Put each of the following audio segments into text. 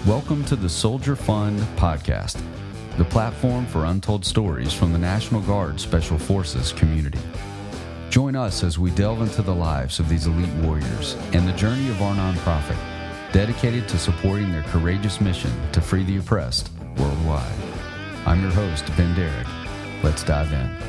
Welcome to the Soldier Fund podcast, the platform for untold stories from the National Guard Special Forces community. Join us as we delve into the lives of these elite warriors and the journey of our nonprofit, dedicated to supporting their courageous mission to free the oppressed worldwide. I'm your host, Ben Derrick. Let's dive in.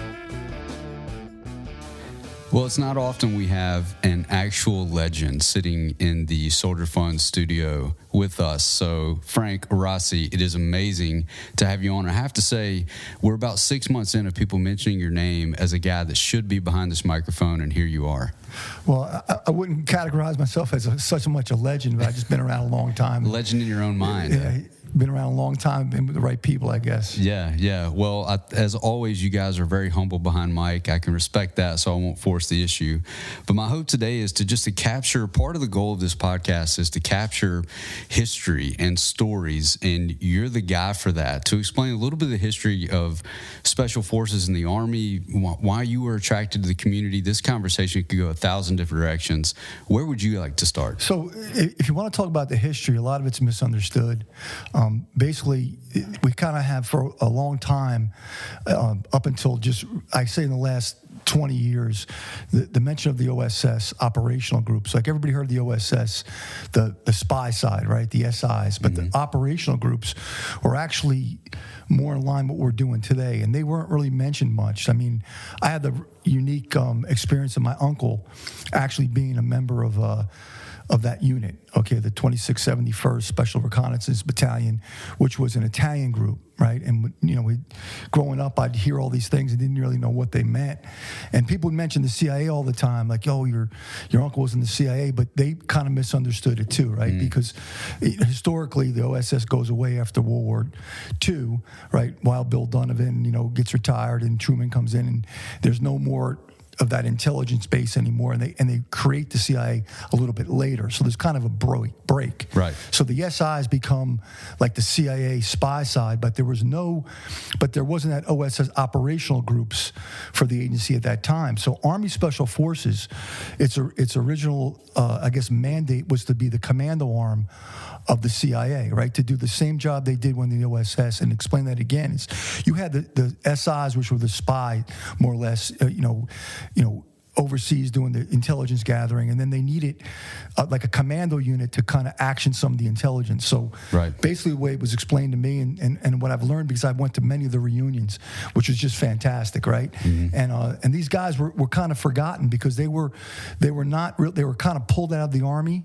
Well, it's not often we have an actual legend sitting in the Soldier Fund studio with us. So, Frank Rossi, it is amazing to have you on. I have to say, we're about 6 months in of people mentioning your name as a guy that should be behind this microphone, and here you are. Well, I wouldn't categorize myself as such much a legend, but I've just been around a long time. A legend in your own mind. Yeah, been around a long time, been with the right people, I guess. Yeah. Well, as always, you guys are very humble behind mic. I can respect that, so I won't force the issue. But my hope today is to capture, part of the goal of this podcast is to capture history and stories, and you're the guy for that, to explain a little bit of the history of Special Forces in the Army, why you were attracted to the community. This conversation could go 1,000 different directions. Where would you like to start? So if you want to talk about the history, a lot of it's misunderstood. Basically, we kind of have for a long time, up until just, I say in the last 20 years, the mention of the OSS operational groups. Like everybody heard the OSS, the spy side, right? The SIs, but the operational groups were actually more in line with what we're doing today, and they weren't really mentioned much. I mean, I had the unique experience of my uncle actually being a member of that unit, okay, the 2671st Special Reconnaissance Battalion, which was an Italian group, right? And, growing up, I'd hear all these things and didn't really know what they meant. And people would mention the CIA all the time, like, oh, your uncle was in the CIA, but they kind of misunderstood it too, right? Because historically, the OSS goes away after World War II, right? While Bill Donovan, gets retired and Truman comes in, and there's no more of that intelligence base anymore, and they create the CIA a little bit later. So there's kind of a break. Right. So the SIs become like the CIA spy side, but there wasn't that OSS operational groups for the agency at that time. So Army Special Forces, its original, mandate was to be the commando arm of the CIA, right? To do the same job they did when the OSS, and explain that again. You had the SIs, which were the spy, more or less, overseas doing the intelligence gathering, and then they needed like a commando unit to kind of action some of the intelligence. So basically the way it was explained to me and what I've learned, because I went to many of the reunions, which was just fantastic, right? And these guys were kind of forgotten because they were not real, they were kind of pulled out of the Army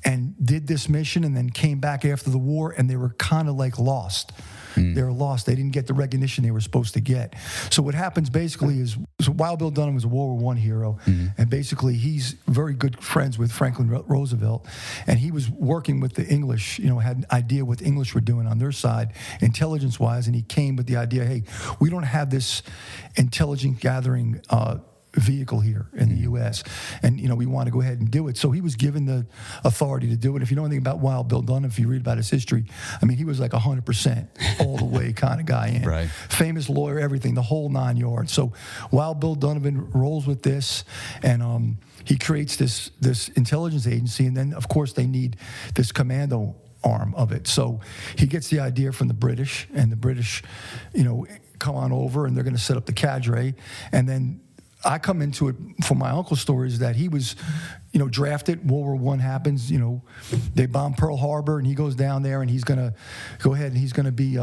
and did this mission and then came back after the war, and they were kind of like lost. They were lost. They didn't get the recognition they were supposed to get. So what happens basically is, while Bill Dunham was a World War I hero, and basically he's very good friends with Franklin Roosevelt, and he was working with the English, had an idea what the English were doing on their side, intelligence-wise, and he came with the idea, hey, we don't have this intelligence gathering vehicle here in the U.S., and we want to go ahead and do it. So he was given the authority to do it. If you know anything about Wild Bill Dunham, if you read about his history, I mean, he was like 100% all the way kind of guy in. Right. Famous lawyer, everything, the whole 9 yards. So Wild Bill Donovan rolls with this, and he creates this intelligence agency, and then of course they need this commando arm of it. So he gets the idea from the British, and the British, come on over, and they're going to set up the cadre, and then I come into it from my uncle's stories that he was, drafted. World War I happens. They bomb Pearl Harbor, and he goes down there, and he's going to go ahead, and he's going to be,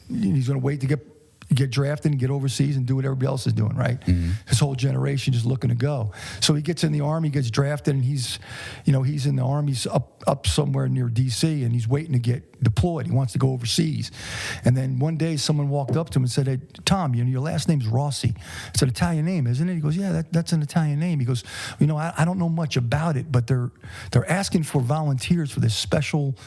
he's going to wait to get drafted and get overseas and do what everybody else is doing, right? His whole generation just looking to go. So he gets in the Army, gets drafted, and he's in the Army's up somewhere near D.C., and he's waiting to get deployed. He wants to go overseas. And then one day someone walked up to him and said, hey, Tom, your last name's Rossi. It's an Italian name, isn't it? He goes, yeah, that's an Italian name. He goes, I don't know much about it, but they're asking for volunteers for this special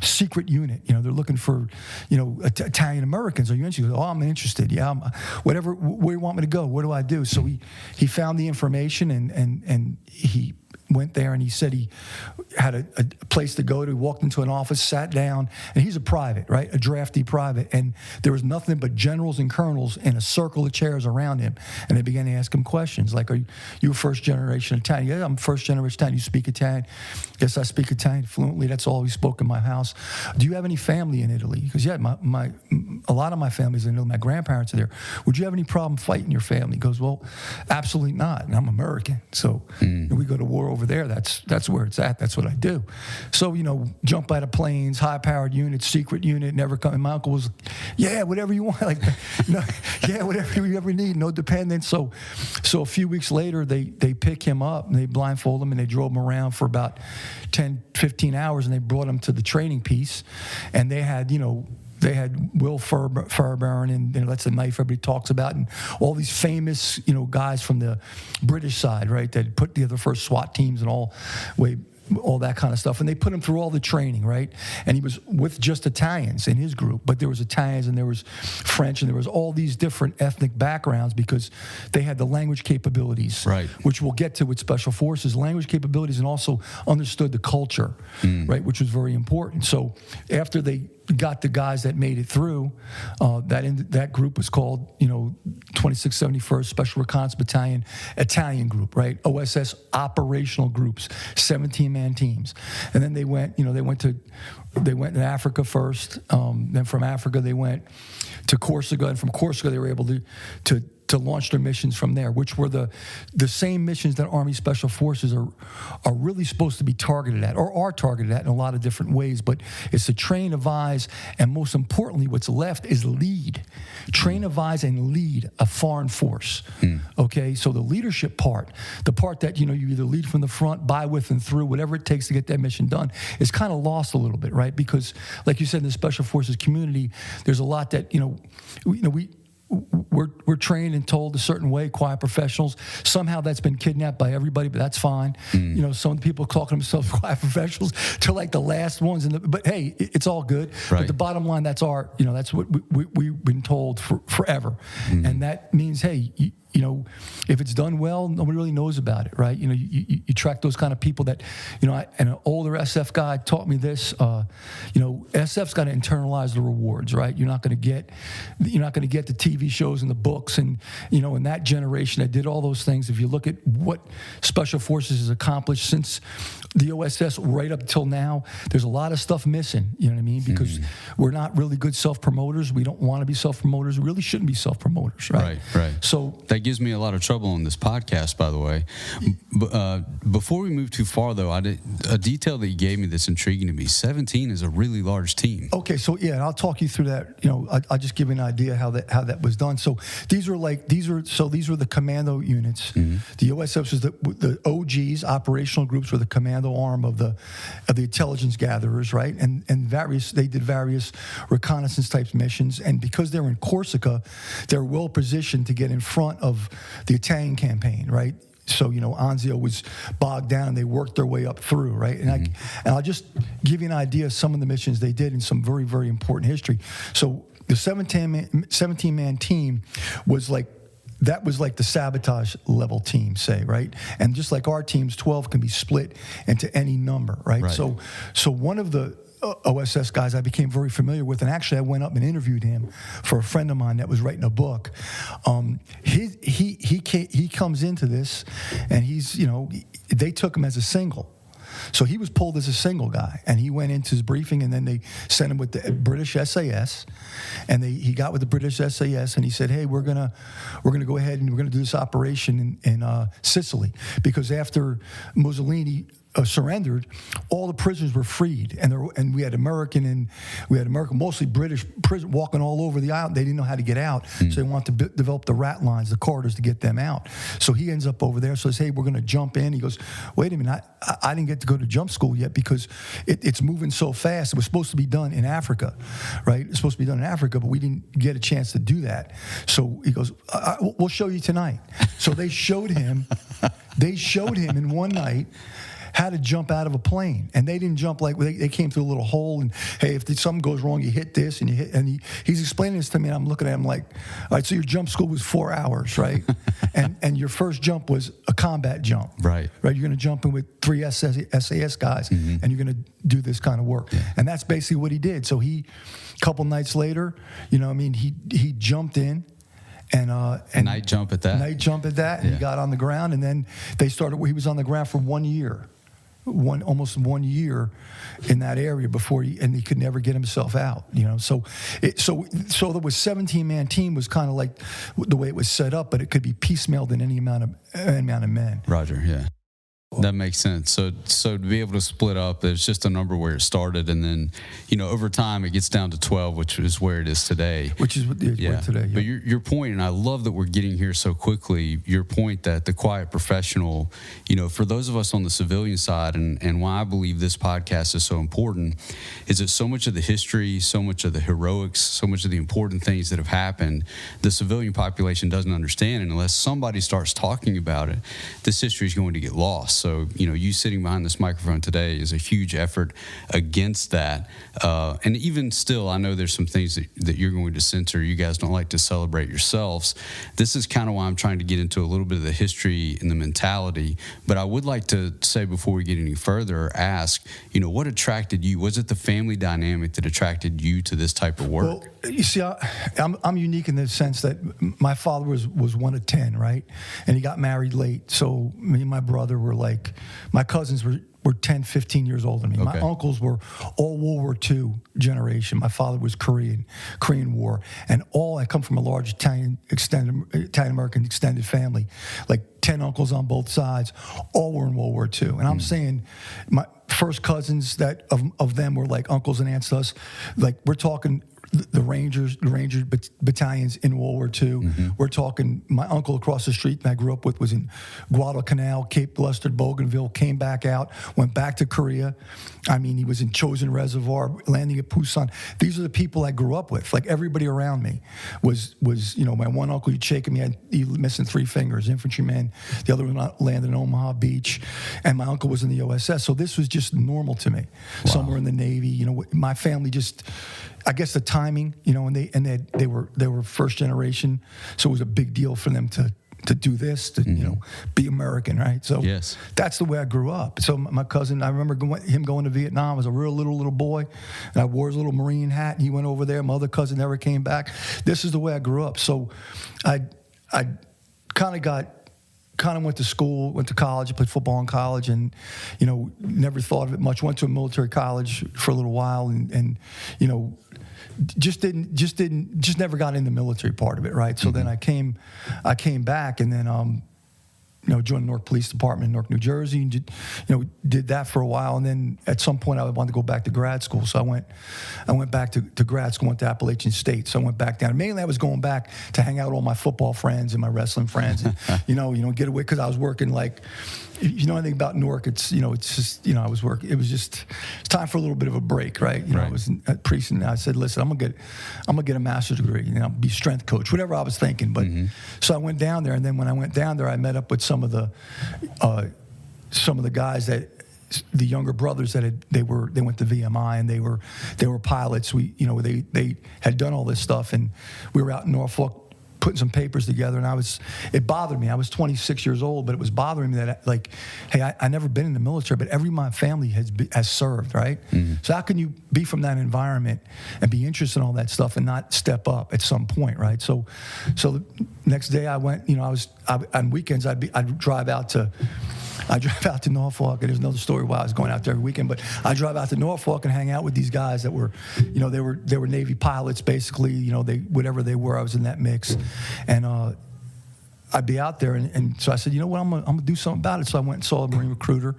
secret unit. They're looking for, Italian Americans. Are you interested? He goes, oh, I'm interested. Yeah, whatever. Where do you want me to go? What do I do? So he found the information, and he went there, and he said he had a place to go to. He walked into an office, sat down, and he's a private, right? A drafty private. And there was nothing but generals and colonels in a circle of chairs around him. And they began to ask him questions like, are you a first generation Italian? Yeah, I'm first generation Italian. You speak Italian? Yes, I speak Italian fluently. That's all we spoke in my house. Do you have any family in Italy? Because, yeah, a lot of my family's in Italy. My grandparents are there. Would you have any problem fighting your family? He goes, well, absolutely not. And I'm American. So we go to war over there. That's where it's at. That's what I do. So, jump out of planes, high-powered unit, secret unit, never come. And my uncle was, yeah, whatever you want. Like, no, yeah, whatever you ever need, no dependence. So a few weeks later, they pick him up, and they blindfold him, and they drove him around for about 10, 15 hours, and they brought him to the training piece. And they had Will Fairbairn, and that's the knife everybody talks about, and all these famous, guys from the British side, right, that put together the first SWAT teams and all that kind of stuff. And they put him through all the training, right? And he was with just Italians in his group, but there was Italians and there was French and there was all these different ethnic backgrounds because they had the language capabilities, right, which we'll get to with Special Forces, language capabilities, and also understood the culture, right, which was very important. So after they got the guys that made it through, that group was called, 2671st Special Reconnaissance Battalion Italian Group, right? OSS operational groups, 17-man teams. And then they went to Africa first. Then from Africa they went to Corsica, and from Corsica they were able to launch their missions from there, which were the same missions that Army Special Forces are really supposed to be targeted at, or are targeted at in a lot of different ways. But it's to train, advise, and most importantly, what's left is lead. Train, advise, and lead a foreign force. Okay, so the leadership part, the part that you either lead from the front, by, with, and through, whatever it takes to get that mission done, is kind of lost a little bit, right? Because, like you said, in the Special Forces community, there's a lot that we're trained and told a certain way, quiet professionals. Somehow that's been kidnapped by everybody, but that's fine. Some people calling themselves quiet professionals to like the last ones. But hey, it's all good. Right. But the bottom line, that's that's what we've been told forever. And that means, hey, if it's done well, nobody really knows about it, right? You track those kind of people that, and an older SF guy taught me this. SF's got to internalize the rewards, right? You're not going to get the TV shows and the books, and in that generation that did all those things. If you look at what Special Forces has accomplished since the OSS right up till now, there's a lot of stuff missing. You know what I mean? Because we're not really good self-promoters. We don't want to be self-promoters. We really shouldn't be self-promoters, right? Right. So that gives me a lot of trouble on this podcast, by the way. Before we move too far, though, a detail that you gave me that's intriguing to me. 17 is a really large team. Okay, so yeah, I'll talk you through that. I'll just give you an idea how that was done. So these were the commando units. The OSS was the OGs, operational groups, were the commando arm of the intelligence gatherers, right? And they did various reconnaissance type missions. And because they're in Corsica, they're well positioned to get in front of the Italian campaign, right? So, Anzio was bogged down and they worked their way up through, right? And I'll just give you an idea of some of the missions they did in some very, very important history. So the 17-man team was like the sabotage level team, say, right? And just like our teams, 12 can be split into any number, right? So one of the OSS guys I became very familiar with, and actually I went up and interviewed him for a friend of mine that was writing a book. He comes into this, and they took him as a single. So he was pulled as a single guy, and he went into his briefing, and then they sent him with the British SAS, and he got with the British SAS, and he said, "Hey, we're gonna go ahead and we're gonna do this operation in Sicily, because after Mussolini surrendered, all the prisoners were freed, and we had American, mostly British prison walking all over the island. They didn't know how to get out, so they wanted to develop the rat lines, the corridors to get them out. So he ends up over there. So says, hey, we're going to jump in. He goes, wait a minute, I didn't get to go to jump school yet because it's moving so fast. It was supposed to be done in Africa, right? It's supposed to be done in Africa, but we didn't get a chance to do that. So he goes, we'll show you tonight. So they showed him in one night how to jump out of a plane, and they didn't jump like they came through a little hole. And hey, if something goes wrong, you hit this, and you hit. And he's explaining this to me, and I'm looking at him like, all right, so your jump school was 4 hours, right? and your first jump was a combat jump, right? You're going to jump in with 3 SAS guys, and you're going to do this kind of work, and that's basically what he did. So a couple nights later, he jumped in. And night jump at that. And he got on the ground, and then they started. He was on the ground for 1 year, almost 1 year in that area before he could never get himself out. So there was 17-man team was kind of like the way it was set up, but it could be piecemealed in any amount of men. Roger, yeah. That makes sense. So to be able to split up, there's just a number where it started, and then over time it gets down to 12, which is where it is today. Which is where today. Yeah. But your point, and I love that we're getting here so quickly. Your point that the quiet professional, for those of us on the civilian side, and why I believe this podcast is so important, is that so much of the history, so much of the heroics, so much of the important things that have happened, the civilian population doesn't understand, and unless somebody starts talking about it, this history is going to get lost. So, you sitting behind this microphone today is a huge effort against that. And even still, I know there's some things that you're going to censor. You guys don't like to celebrate yourselves. This is kind of why I'm trying to get into a little bit of the history and the mentality. But I would like to say before we get any further, ask, what attracted you? Was it the family dynamic that attracted you to this type of work? Well, you see, I'm unique in the sense that my father was one of 10, right? And he got married late. So me and my brother were my cousins were 10, 15 years older than me. Okay. My uncles were all World War II generation. My father was Korean War. And I come from a large Italian American extended family, like 10 uncles on both sides, all were in World War II. And I'm saying my first cousins that of them were like uncles and aunts to us, like we're talking the Ranger battalions in World War II. Mm-hmm. We're talking, my uncle across the street that I grew up with was in Guadalcanal, Cape Lustard, Bougainville, came back out, went back to Korea. He was in Chosin Reservoir, landing at Busan. These are the people I grew up with. Like everybody around me was my one uncle, he'd shake him, he missing 3 fingers, infantryman. The other one landed in Omaha Beach. And my uncle was in the OSS. So this was just normal to me. Wow. Some were in the Navy. My family just, I guess the timing, and they were first generation, so it was a big deal for them to do this, to be American, right? So yes. That's the way I grew up. So my cousin, I remember him going to Vietnam. I was a real little boy, and I wore his little Marine hat, and he went over there. My other cousin never came back. This is the way I grew up. So I kind of went to school, went to college, played football in college, and never thought of it much. Went to a military college for a little while, and just never got in the military part of it, right? So then I came back, and then joined the Newark Police Department in Newark, New Jersey, and did that for a while. And then at some point I wanted to go back to grad school. So I went back to grad school, went to Appalachian State. So I went back down. Mainly I was going back to hang out with all my football friends and my wrestling friends, and get away, because I was working like, if you know anything about Newark, it's just, I was working. It's time for a little bit of a break, right? I was at Priest, and I said, listen, I'm gonna get a master's degree, be strength coach, whatever I was thinking. But so I went down there, and then when I went down there, I met up with some of the guys that, the younger brothers that they went to VMI, and they were pilots. They had done all this stuff, and we were out in Norfolk putting some papers together, and it bothered me. I was 26 years old, but it was bothering me that, I never been in the military, but every my family has served, right? Mm-hmm. So how can you be from that environment and be interested in all that stuff and not step up at some point, right? So the next day I went, on weekends I'd drive out to Norfolk, and there's another story why I was going out there every weekend, but I drive out to Norfolk and hang out with these guys that were, they were Navy pilots, basically, whatever they were, I was in that mix. And I'd be out there, and so I said, I'm gonna do something about it. So I went and saw a Marine recruiter,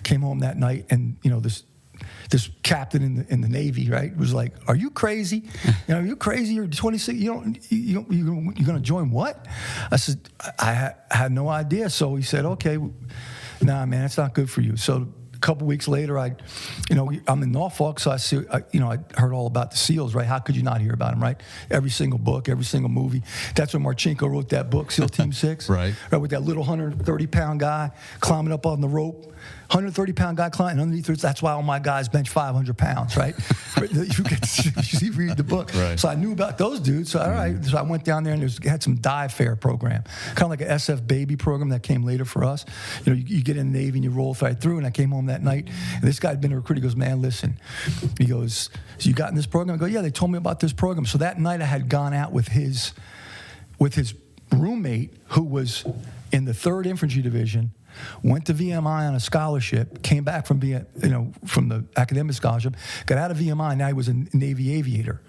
came home that night, and this captain in the Navy, right, was like, "Are you crazy? Are you crazy? You're 26. You're gonna join what?" I said, "I had no idea." So he said, "Okay, nah, man, it's not good for you." So a couple weeks later, I'm in Norfolk, so I heard all about the SEALs, right? How could you not hear about them, right? Every single book, every single movie. That's when Marchenko wrote that book, SEAL Team 6. Right. With that little 130-pound guy climbing up on the rope. 130-pound guy climbing underneath it. That's why all my guys bench 500 pounds, right? you read the book. Right. So I knew about those dudes. So all right. So I went down there and had some dive fair program, kind of like an SF baby program that came later for us. You get in the Navy and you roll right through. And I came home that night, and this guy had been a recruiter. He goes, man, listen. He goes, so you got in this program? I go, yeah, they told me about this program. So that night I had gone out with his roommate who was in the 3rd Infantry Division, went to VMI on a scholarship, came back from from the academic scholarship, got out of VMI. Now he was a Navy aviator,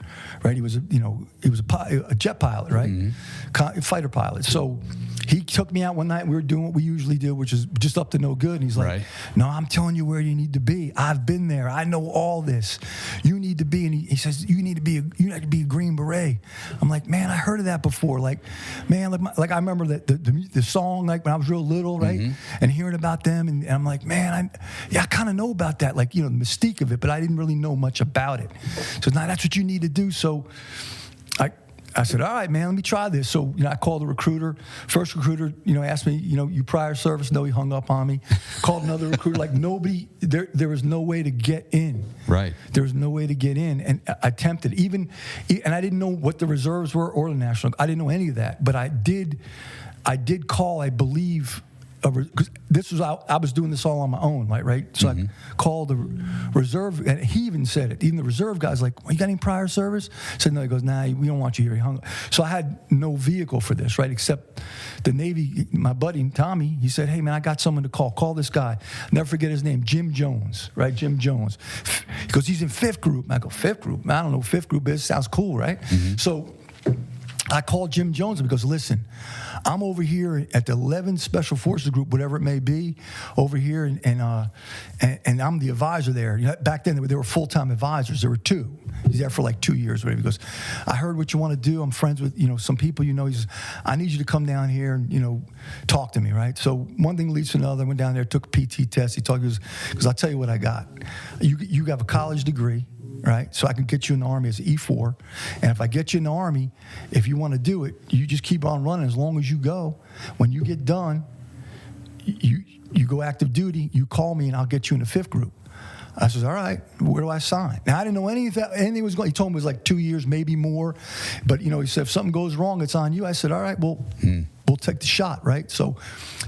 right? He was a jet pilot, right? Mm-hmm. Fighter pilot. So he took me out one night. We were doing what we usually do, which is just up to no good. And he's like, right. No, I'm telling you where you need to be. I've been there. I know all this. You need to be. And he says, you need to be a Green Beret. I'm like, man, I heard of that before. Like, man, like I remember the song, like when I was real little, right? Mm-hmm. And hearing about them, and I'm like, man, I kind of know about that, like, the mystique of it, but I didn't really know much about it. So now that's what you need to do. So I said, all right, man, let me try this. So, I called the recruiter. First recruiter, asked me, you prior service? No, he hung up on me. Called another recruiter, like nobody, there was no way to get in. Right. There was no way to get in. And I attempted, and I didn't know what the reserves were or the national. I didn't know any of that. But I did call, I believe, because this was I was doing this all on my own, right? So mm-hmm. I called the reserve, and he even said it. Even the reserve guy's like, well, "You got any prior service?" I said, "No." He goes, "Nah, we don't want you here." He hung up. So I had no vehicle for this, right? Except the Navy. My buddy Tommy, he said, "Hey man, I got someone to call. Call this guy. Never forget his name, Jim Jones, right? Jim Jones." He goes, "He's in 5th group." I go, "5th group? I don't know what 5th group is. Sounds cool, right?" Mm-hmm. So I called Jim Jones because, listen, I'm over here at the 11th Special Forces Group, whatever it may be, over here, and I'm the advisor there. Back then, there were full-time advisors. There were 2. He's there for like 2 years, whatever. He goes, I heard what you want to do. I'm friends with, some people, He says, I need you to come down here and, talk to me, right? So one thing leads to another. I went down there, took a PT test. He talked, because I'll tell you what I got. You have a college degree. Right, so I can get you in the Army as an E4, and if I get you in the Army, if you want to do it, you just keep on running as long as you go. When you get done, you go active duty. You call me, and I'll get you in the 5th group. I says, all right, where do I sign? Now I didn't know anything was going. He told me it was like 2 years, maybe more, but he said if something goes wrong, it's on you. I said, all right, well, we'll take the shot, right? So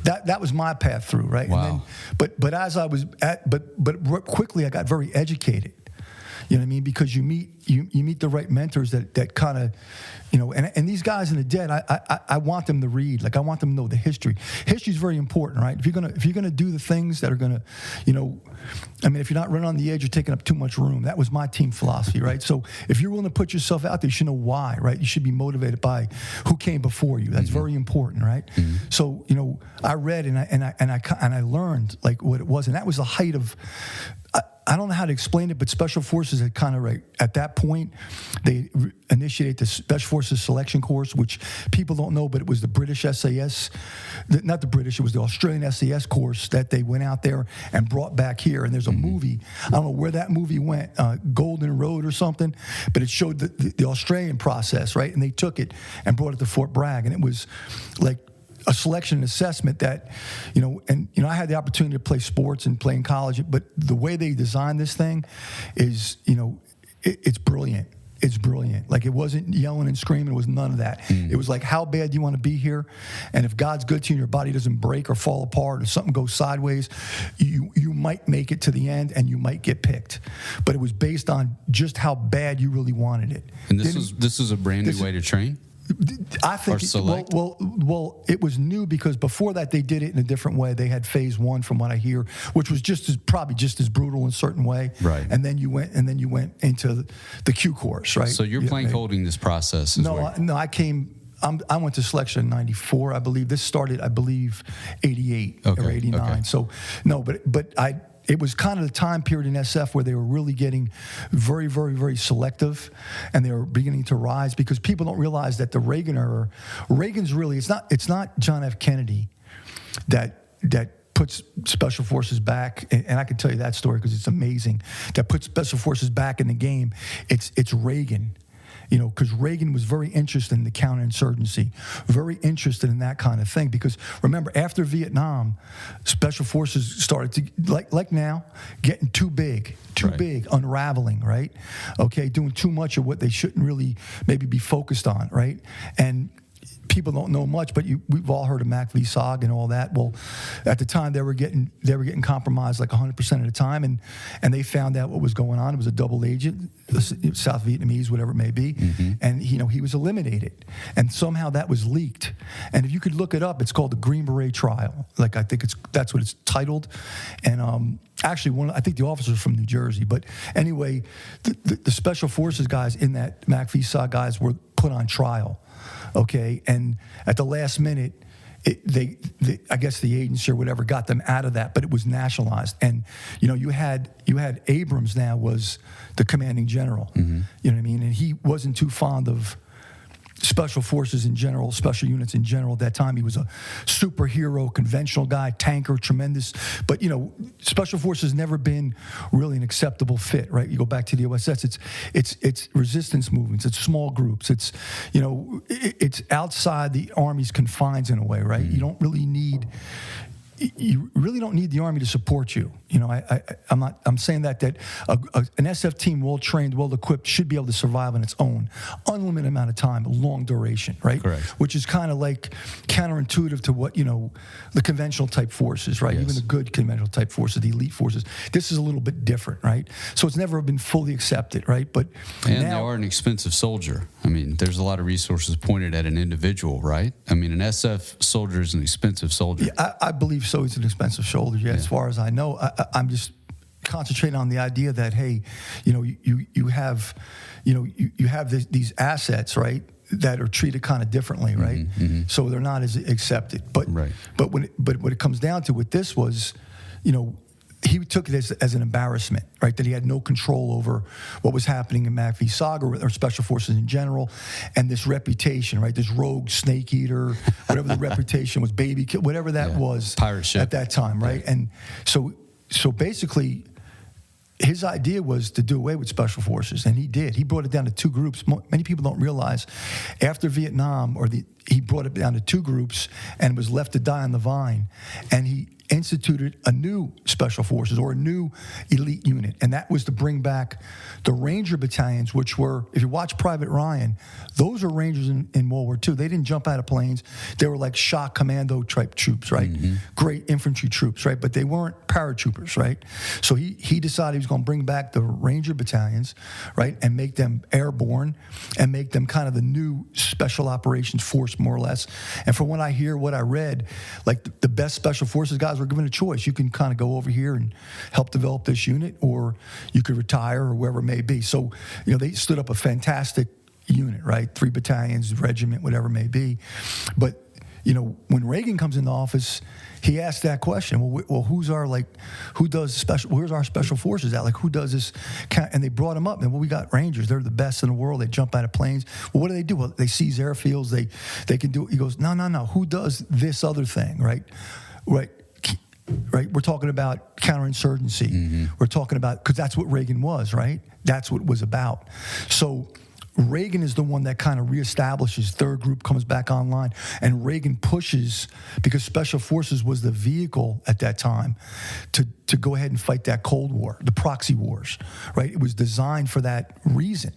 that was my path through, right? Wow. And then, but as I was but quickly I got very educated. You know what I mean? Because you meet the right mentors that kind of, and these guys in the dead, I want them to read. Like I want them to know the history. History is very important, right? If you're gonna do the things that are gonna, if you're not running on the edge, you're taking up too much room. That was my team philosophy, right? So if you're willing to put yourself out there, you should know why, right? You should be motivated by who came before you. That's very important, right? Mm-hmm. So I read and I learned like what it was, and that was the height of. I don't know how to explain it, but Special Forces had kind of right at that point, they initiated the Special Forces Selection Course, which people don't know, but it was the British SAS, not the British, it was the Australian SAS course that they went out there and brought back here. And there's a movie, I don't know where that movie went, Golden Road or something, but it showed the Australian process, right? And they took it and brought it to Fort Bragg, and it was like a selection and assessment that, I had the opportunity to play sports and play in college, but the way they designed this thing is, it's brilliant. It's brilliant. Like it wasn't yelling and screaming. It was none of that. It was like, how bad do you want to be here? And if God's good to you and your body doesn't break or fall apart or something goes sideways, you might make it to the end and you might get picked. But it was based on just how bad you really wanted it. And this is a brand new way to train? I think well, it was new because before that they did it in a different way. They had phase 1, from what I hear, which was probably just as brutal in a certain way. Right. And then you went into the Q course, right? So you're plank holding this process. I came. I went to selection in '94, I believe. This started, I believe, '88 or '89. Okay. So no, but it was kind of the time period in SF where they were really getting very, very, very selective, and they were beginning to rise because people don't realize that the Reagan era, Reagan's really, it's not John F. Kennedy that puts Special Forces back, and I can tell you that story because it's amazing, that puts Special Forces back in the game, it's Reagan. Because Reagan was very interested in the counterinsurgency, very interested in that kind of thing. Because remember, after Vietnam, Special Forces started to, like now, getting too big, unraveling, right? Okay, doing too much of what they shouldn't really maybe be focused on, right? And people don't know much, but we've all heard of MAC-VSOG and all that. Well, at the time they were getting compromised like 100% of the time, and they found out what was going on. It was a double agent, South Vietnamese, whatever it may be, and he was eliminated, and somehow that was leaked. And if you could look it up, it's called the Green Beret trial. Like I think that's what it's titled, and actually I think the officers from New Jersey, but anyway, the Special Forces guys in that MAC-VSOG guys were put on trial. Okay, and at the last minute, I guess the agency or whatever got them out of that, but it was nationalized. And you had Abrams now was the commanding general. You know what I mean? And he wasn't too fond of Special Forces in general, special units in general. At that time, he was a superhero, conventional guy, tanker, tremendous. But Special Forces never been really an acceptable fit, right? You go back to the OSS. It's resistance movements. It's small groups. It's it's outside the Army's confines in a way, right? You really don't need the Army to support you. I'm saying that an SF team, well trained, well equipped, should be able to survive on its own, unlimited amount of time, long duration, right? Correct. Which is kind of like counterintuitive to what the conventional type forces, right? Yes. Even the good conventional type forces, the elite forces. This is a little bit different, right? So it's never been fully accepted, right? But they are an expensive soldier. I mean, there's a lot of resources pointed at an individual, right? I mean, an SF soldier is an expensive soldier. Yeah, I believe so. He's an expensive soldier. Yeah, as far as I know, I'm just concentrating on the idea that hey, you have these assets, right, that are treated kind of differently, right? So they're not as accepted. But when it comes down to what this was, he took it as an embarrassment, right? That he had no control over what was happening in MAC-VSOG or Special Forces in general, and this reputation, right? This rogue snake eater, whatever the reputation was, baby kill, whatever that was, pirate ship at that time, right? And so basically, his idea was to do away with Special Forces, and he did. He brought it down to two groups. Many people don't realize, after Vietnam, he brought it down to two groups and was left to die on the vine, and he instituted a new Special Forces or a new elite unit, and that was to bring back the Ranger battalions, which were, if you watch Private Ryan, those are Rangers in World War II. They didn't jump out of planes. They were like shock commando type troops, right? Great infantry troops, right? But they weren't paratroopers, right? So he decided he was going to bring back the Ranger battalions, right, and make them airborne and make them kind of the new Special Operations Force, more or less. And from what I hear, what I read, like the best Special Forces guys were given a choice. You can kind of go over here and help develop this unit, or you could retire, or wherever it may be. So, they stood up a fantastic unit, right? 3 battalions, regiment, whatever it may be. But, when Reagan comes into office, he asked that question. Well, where's our Special Forces at? Like, who does this? And they brought him up. And we got Rangers. They're the best in the world. They jump out of planes. Well, what do they do? Well, they seize airfields. They can do it. He goes, no. Who does this other thing, right? Right, we're talking about counterinsurgency. We're talking about, because that's what Reagan was, right? That's what it was about. So Reagan is the one that kind of reestablishes, third group comes back online, and Reagan pushes, because Special Forces was the vehicle at that time to go ahead and fight that Cold War, the proxy wars, right? It was designed for that reason.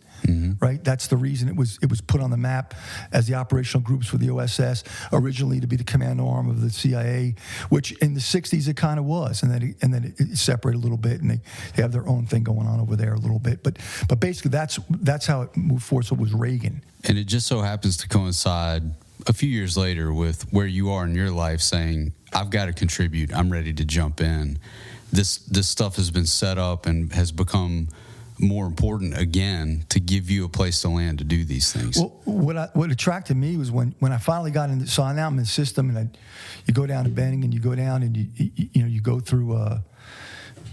Right, that's the reason it was put on the map as the operational groups for the OSS, originally to be the commando arm of the CIA, which in the 60s it kind of was, and then it separated a little bit, and they have their own thing going on over there a little bit, but basically that's how it moved forward. So it was Reagan, and it just so happens to coincide a few years later with where you are in your life, saying, I've got to contribute, I'm ready to jump in. This stuff has been set up and has become more important again to give you a place to land to do these things. Well, what attracted me was when I finally got into. So now I'm in the system, and you go down to Benning, and you go down, and you go through.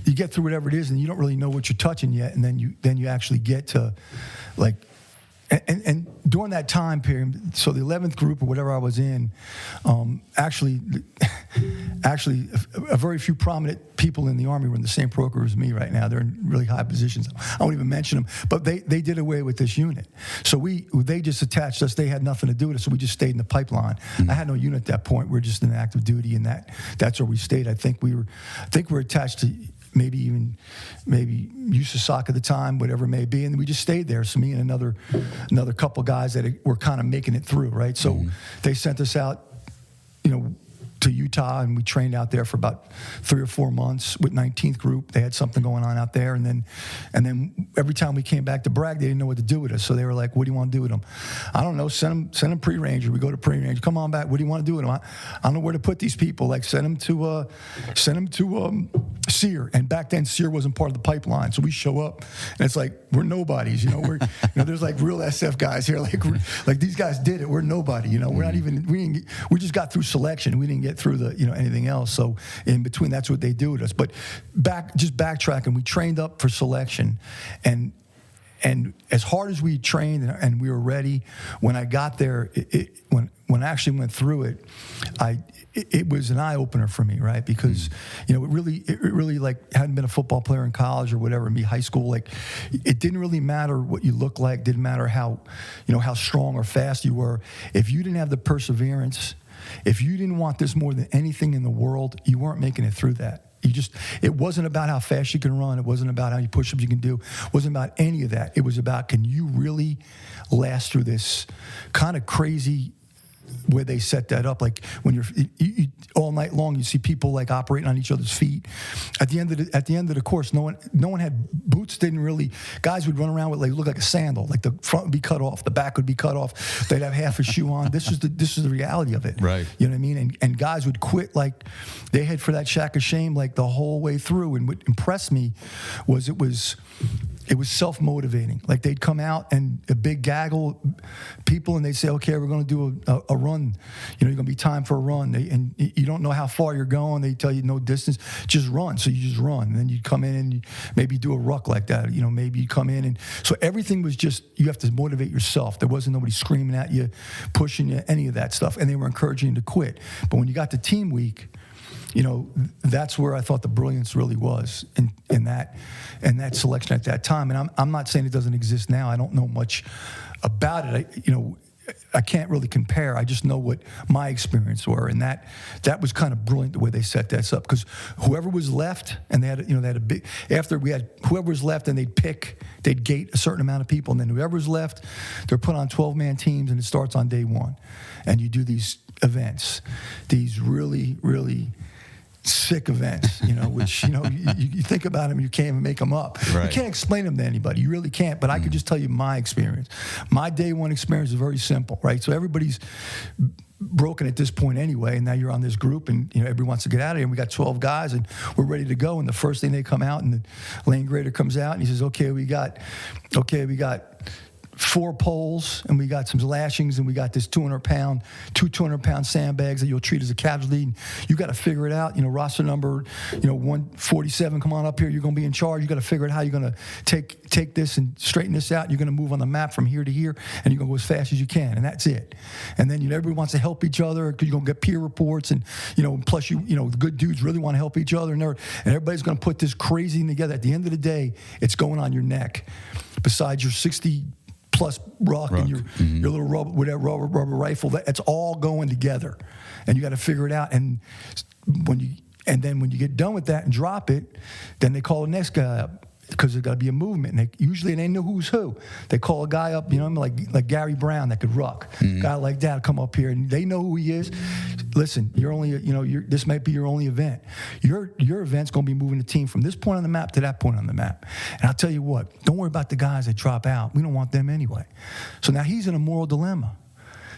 You get through whatever it is, and you don't really know what you're touching yet, and then you actually get to, like. And during that time period, so the 11th group or whatever I was in, actually, actually, a very few prominent people in the Army were in the same program as me right now. They're in really high positions. I won't even mention them, but they did away with this unit. So they just attached us. They had nothing to do with it, so we just stayed in the pipeline. I had no unit at that point. We were just in active duty, and that's where we stayed. I think we were attached to maybe USASOC at the time, whatever it may be, and we just stayed there. So me and another couple guys that were kind of making it through, right? So they sent us out, to Utah, and we trained out there for about 3 or 4 months with 19th Group. They had something going on out there, and then every time we came back to brag, they didn't know what to do with us. So they were like, "What do you want to do with them?" I don't know. Send them pre-ranger. We go to pre-ranger. Come on back. What do you want to do with them? I don't know where to put these people. Like send them to SEER. And back then, SEER wasn't part of the pipeline. So we show up, and it's like we're nobodies. There's like real SF guys here. Like these guys did it. We're nobody. We're not even. We just got through selection. We didn't get through the anything else. So in between, that's what they do with us. But backtracking, we trained up for selection, and as hard as we trained and we were ready, when I got there, when I actually went through it, it was an eye opener for me, right? Because it really like hadn't been a football player in college or whatever, me high school. Like it didn't really matter what you looked like, didn't matter how strong or fast you were. If you didn't have the perseverance, if you didn't want this more than anything in the world, you weren't making it through that. It wasn't about how fast you can run. It wasn't about how many push-ups you can do. It wasn't about any of that. It was about, can you really last through this kind of crazy where they set that up? Like when you all night long, you see people like operating on each other's feet. At the end of the course, no one had boots. Guys would run around with look like a sandal. Like the front would be cut off, the back would be cut off. They'd have half a shoe on. This is the reality of it. Right. You know what I mean? And guys would quit like they head for that shack of shame like the whole way through. And what impressed me was it was self-motivating. Like they'd come out and a big gaggle people, and they'd say, "Okay, we're going to do a run. You're going to be time for a run." And you don't know how far you're going. They tell you no distance, just run. So you just run, and then you come in and you maybe do a ruck like that. Maybe you come in, and so everything was just you have to motivate yourself. There wasn't nobody screaming at you, pushing you, any of that stuff, and they were encouraging you to quit. But when you got to team week, that's where I thought the brilliance really was in that selection at that time. And I'm not saying it doesn't exist now. I don't know much about it. I can't really compare. I just know what my experience were, and that was kind of brilliant the way they set that up. Because whoever was left, and they had a big after we had whoever was left, and they'd gate a certain amount of people, and then whoever was left, they're put on 12-man teams, and it starts on day one, and you do these events, these really, really sick events, which, you think about them, you can't even make them up. Right. You can't explain them to anybody. You really can't. But I could just tell you my experience. My day one experience is very simple, right? So everybody's broken at this point anyway, and now you're on this group, and everybody wants to get out of here. And we got 12 guys, and we're ready to go. And the first thing they come out, and the lane grader comes out, and he says, "Okay, we got 4 poles, and we got some lashings, and we got this 200-pound sandbags that you'll treat as a casualty. And you got to figure it out. Roster number, 147. Come on up here. You're going to be in charge. You got to figure out how you're going to take this and straighten this out. You're going to move on the map from here to here, and you're going to go as fast as you can. And that's it. And then everybody wants to help each other because you're going to get peer reports, and plus the good dudes really want to help each other, and everybody's going to put this crazy thing together. At the end of the day, it's going on your neck. Besides your 60+ ruck and your little rubber rifle, that's all going together, and you got to figure it out. And when you get done with that and drop it, then they call the next guy up because there's got to be a movement. And usually they know who's who. They call a guy up, like Gary Brown that could ruck, guy like that come up here, and they know who he is. Listen, you're only this might be your only event. Your event's going to be moving the team from this point on the map to that point on the map. And I'll tell you what, don't worry about the guys that drop out. We don't want them anyway. So now he's in a moral dilemma.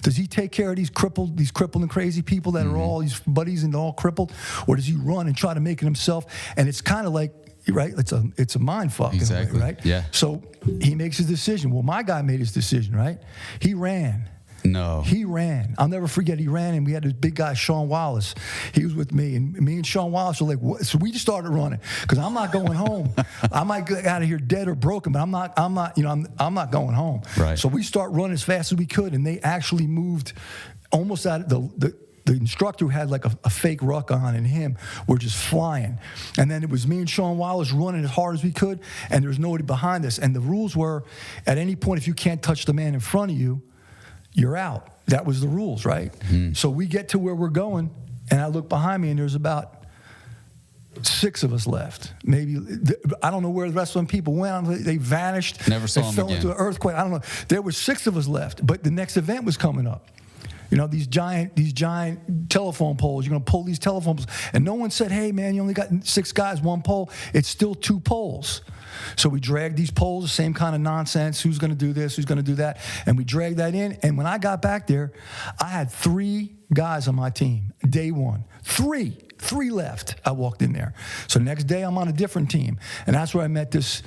Does he take care of these crippled and crazy people that are all these buddies and all crippled, or does he run and try to make it himself? And it's kind of like, right, it's a mind fuck, exactly. Right? Yeah. So he makes his decision. Well, my guy made his decision, right? He ran. No. He ran. I'll never forget. He ran, and we had this big guy, Sean Wallace. He was with me, and me and Sean Wallace were like, what? So we just started running because I'm not going home. I might get out of here dead or broken, but I'm not going home. Right. So we start running as fast as we could, and they actually moved almost out of the instructor who had like a fake ruck on and him were just flying. And then it was me and Sean Wallace running as hard as we could, and there was nobody behind us. And the rules were, at any point, if you can't touch the man in front of you, you're out. That was the rules, right? So we get to where we're going, and I look behind me, and there's about 6 of us left. Maybe, I don't know where the rest of them people went. They vanished. Never saw them again. Fell into an earthquake. I don't know. There were 6 of us left, but the next event was coming up. You know, these giant telephone poles. You're going to pull these telephone poles. And no one said, hey, man, you only got 6 guys, 1 pole. It's still 2 poles. So we dragged these poles, the same kind of nonsense. Who's going to do this? Who's going to do that? And we dragged that in. And when I got back there, I had 3 guys on my team, day 1. 3 left. I walked in there. So next day I'm on a different team, and that's where I met this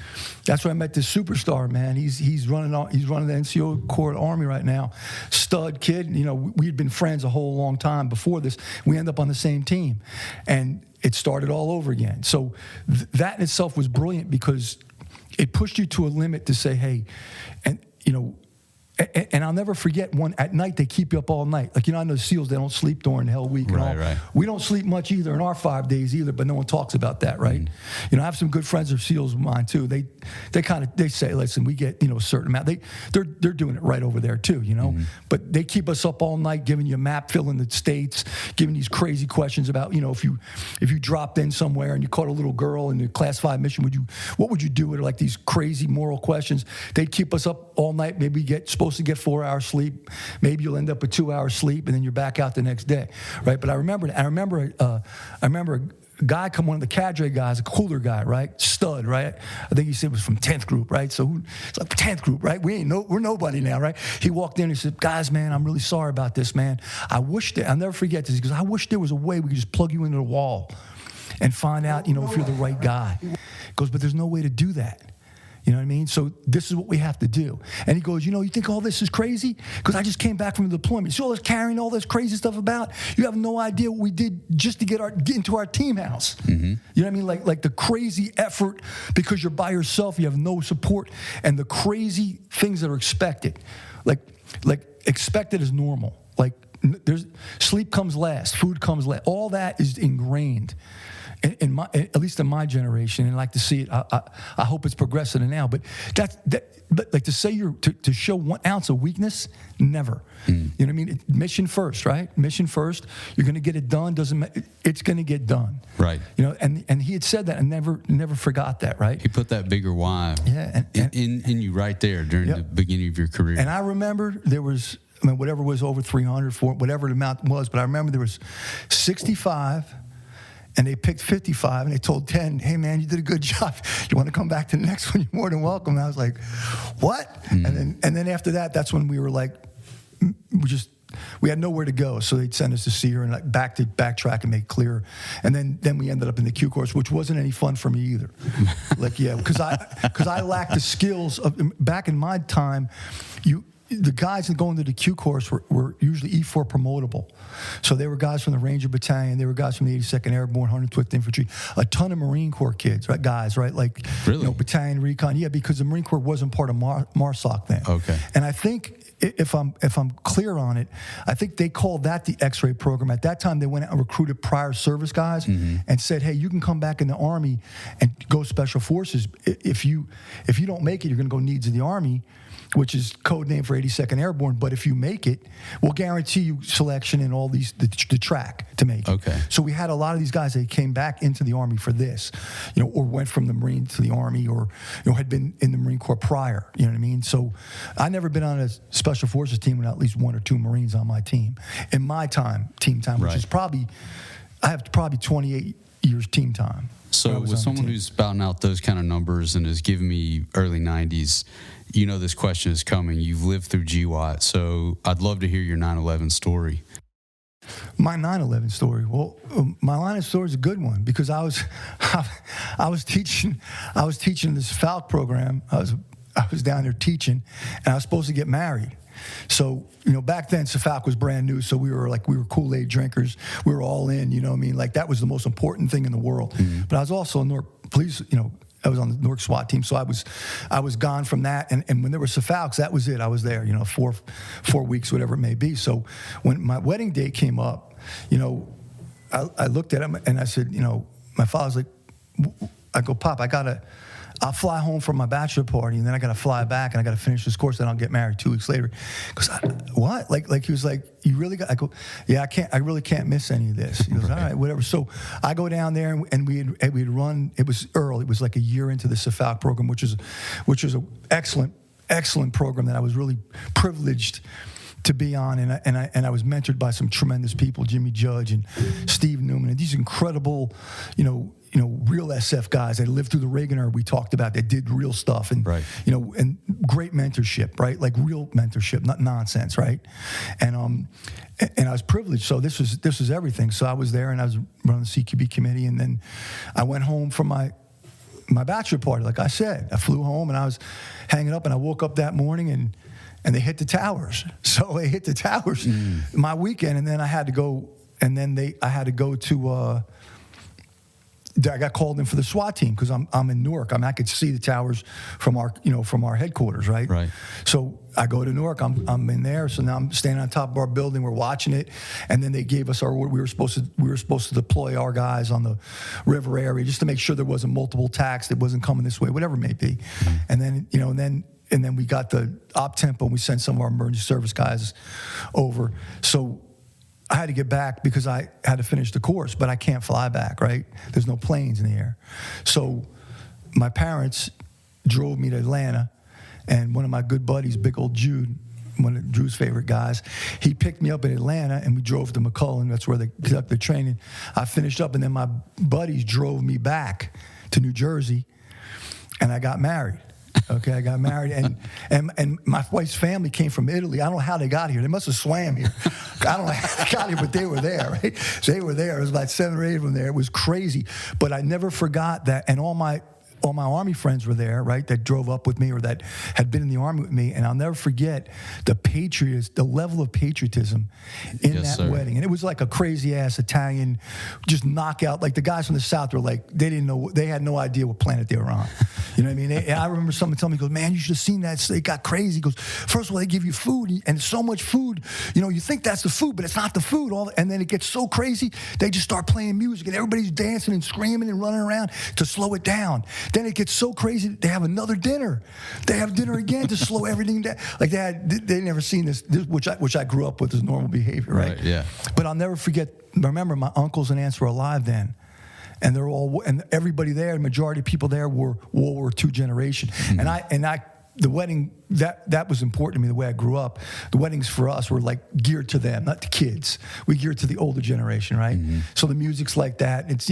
superstar, man. He's running the NCO Corps Army right now. Stud kid. You know, we had been friends a whole long time before this. We end up on the same team, and it started all over again. So that in itself was brilliant because it pushed you to a limit to say, hey, and you know. And I'll never forget one at night. They keep you up all night. Like, you know, I know SEALs, they don't sleep during Hell Week. Right. We don't sleep much either in our 5 days either, but no one talks about that, right? You know, I have some good friends of SEALs of mine too. They say, listen, we get, you know, a certain amount. They're doing it right over there too, you know. But they keep us up all night, giving you a map, filling the states, giving these crazy questions about, you know, if you dropped in somewhere and you caught a little girl in a class 5 mission, what would you do with her? Like these crazy moral questions. They'd keep us up all night. Maybe supposed to get 4 hours sleep. Maybe you'll end up with 2 hours sleep, and then you're back out the next day, right? But I remember a guy one of the cadre guys, a cooler guy, right? Stud, right? I think he said it was from 10th group, right? So it's like 10th group, right? We're nobody now, right? He walked in and he said, guys, man, I'm really sorry about this, man. I'll never forget this, because I wish there was a way we could just plug you into the wall and find out, you know, if you're the right guy. He goes, but there's no way to do that. You know what I mean? So this is what we have to do. And he goes, you know, you think all this is crazy? Because I just came back from the deployment. See all this carrying all this crazy stuff about? You have no idea what we did just to get into our team house. You know what I mean? Like the crazy effort because you're by yourself, you have no support, and the crazy things that are expected. Like expected is normal. Like sleep comes last, food comes last. All that is ingrained. At least in my generation, and I like to see it. I hope it's progressing now. But but like to say to show 1 ounce of weakness, never. You know what I mean? Mission first, right? Mission first. You're going to get it done. It's going to get done. Right. You know, and he had said that and never forgot that. Right. He put that bigger why. Yeah. In you right there during the beginning of your career. And I remember there was, whatever was over 300, whatever the amount was, but I remember there was 65. And they picked 55, and they told 10, hey, man, you did a good job. You want to come back to the next one? You're more than welcome. And I was like, what? And then after that, that's when we were like, we had nowhere to go. So they'd send us to Sear and like backtrack and make clear. And then we ended up in the Q course, which wasn't any fun for me either. Because I lacked the skills of, back in my time, the guys that go into the Q course were usually E4 promotable. So they were guys from the Ranger Battalion. They were guys from the 82nd Airborne, 105th Infantry. A ton of Marine Corps kids, right? Guys, right? Like, really? You know, battalion, recon. Yeah, because the Marine Corps wasn't part of MARSOC then. Okay. And I think, if I'm clear on it, I think they called that the X-ray program. At that time, they went out and recruited prior service guys and said, hey, you can come back in the Army and go Special Forces. If you don't make it, you're going to go needs of the Army, which is code name for 82nd Airborne. But if you make it, we'll guarantee you selection in all these the track to make it. Okay. So we had a lot of these guys that came back into the Army for this, you know, or went from the Marine to the Army, or had been in the Marine Corps prior. You know what I mean? So I never been on a Special Forces team without at least 1 or 2 Marines on my team. In my team time, which is I have probably 28 years team time. So with someone who's spouting out those kind of numbers and is giving me early 90s, you know this question is coming. You've lived through GWIT, so I'd love to hear your 9/11 story. My 9/11 story. Well, my 9/11 story is a good one because I was teaching this Falk program. I was down there teaching, and I was supposed to get married. So, you know, back then, Falk was brand new, so we were Kool-Aid drinkers. We were all in, you know what I mean? Like, that was the most important thing in the world. But I was also police, you know, on the Newark SWAT team, so I was gone from that. And when there were CFALCs, that was it. I was there, 4 weeks, whatever it may be. So when my wedding date came up, I looked at him and I said, my father's like, I go, Pop, I'll fly home from my bachelor party, and then I got to fly back, and I got to finish this course, then I'll get married 2 weeks later. Because what? Like he was like, you really got? I go, yeah, I really can't miss any of this. He goes, all right, whatever. So I go down there, and we had run. It was early. It was like a year into the CFALC program, which was an excellent program that I was really privileged to be on, and I was mentored by some tremendous people, Jimmy Judge and Steve Newman, and these incredible, real SF guys that lived through the Reagan era we talked about, that did real stuff, and right. And great mentorship, right? Like real mentorship, not nonsense, right? And I was privileged, so this was everything. So I was there, and I was running the CQB committee, and then I went home from my bachelor party. Like I said, I flew home, and I was hanging up, and I woke up that morning, and they hit the towers. So they hit the towers my weekend, and then I had to go, I had to go to. I got called in for the SWAT team because I'm in Newark. I could see the towers from our headquarters, right? Right. So I go to Newark. I'm in there. So now I'm standing on top of our building. We're watching it, and then they gave us we were supposed to deploy our guys on the river area just to make sure there wasn't multiple attacks, that wasn't coming this way, whatever it may be. And then we got the op tempo, and we sent some of our emergency service guys over. So I had to get back because I had to finish the course, but I can't fly back, right? There's no planes in the air. So my parents drove me to Atlanta, and one of my good buddies, big old Jude, one of Drew's favorite guys, he picked me up in Atlanta, and we drove to McCullen. That's where they conduct the training. I finished up, and then my buddies drove me back to New Jersey, and I got married. Okay, I got married, and my wife's family came from Italy. I don't know how they got here. They must have swam here. I don't know how they got here, but they were there, right? So they were there. There was about 7 or 8 of them there. It was crazy. But I never forgot that, and all my Army friends were there, right, that drove up with me or that had been in the Army with me, and I'll never forget the level of patriotism in that wedding. And it was like a crazy-ass Italian, just knockout. Like the guys from the South were like, they had no idea what planet they were on. You know what I mean? I remember someone telling me, he goes, man, you should have seen that. It got crazy. He goes, first of all, they give you food, and so much food, you think that's the food, but it's not the food. And then it gets so crazy, they just start playing music, and everybody's dancing and screaming and running around to slow it down. Then it gets so crazy that they have another dinner. They have dinner again to slow everything down. Like they'd never seen this, which I grew up with as normal behavior, right? Yeah. But I'll never forget. Remember, my uncles and aunts were alive then, and everybody there, the majority of people there were World War II generation. Mm-hmm. The wedding, that was important to me, the way I grew up. The weddings for us were like geared to them, not the kids. We geared to the older generation, right? Mm-hmm. So the music's like that. It's,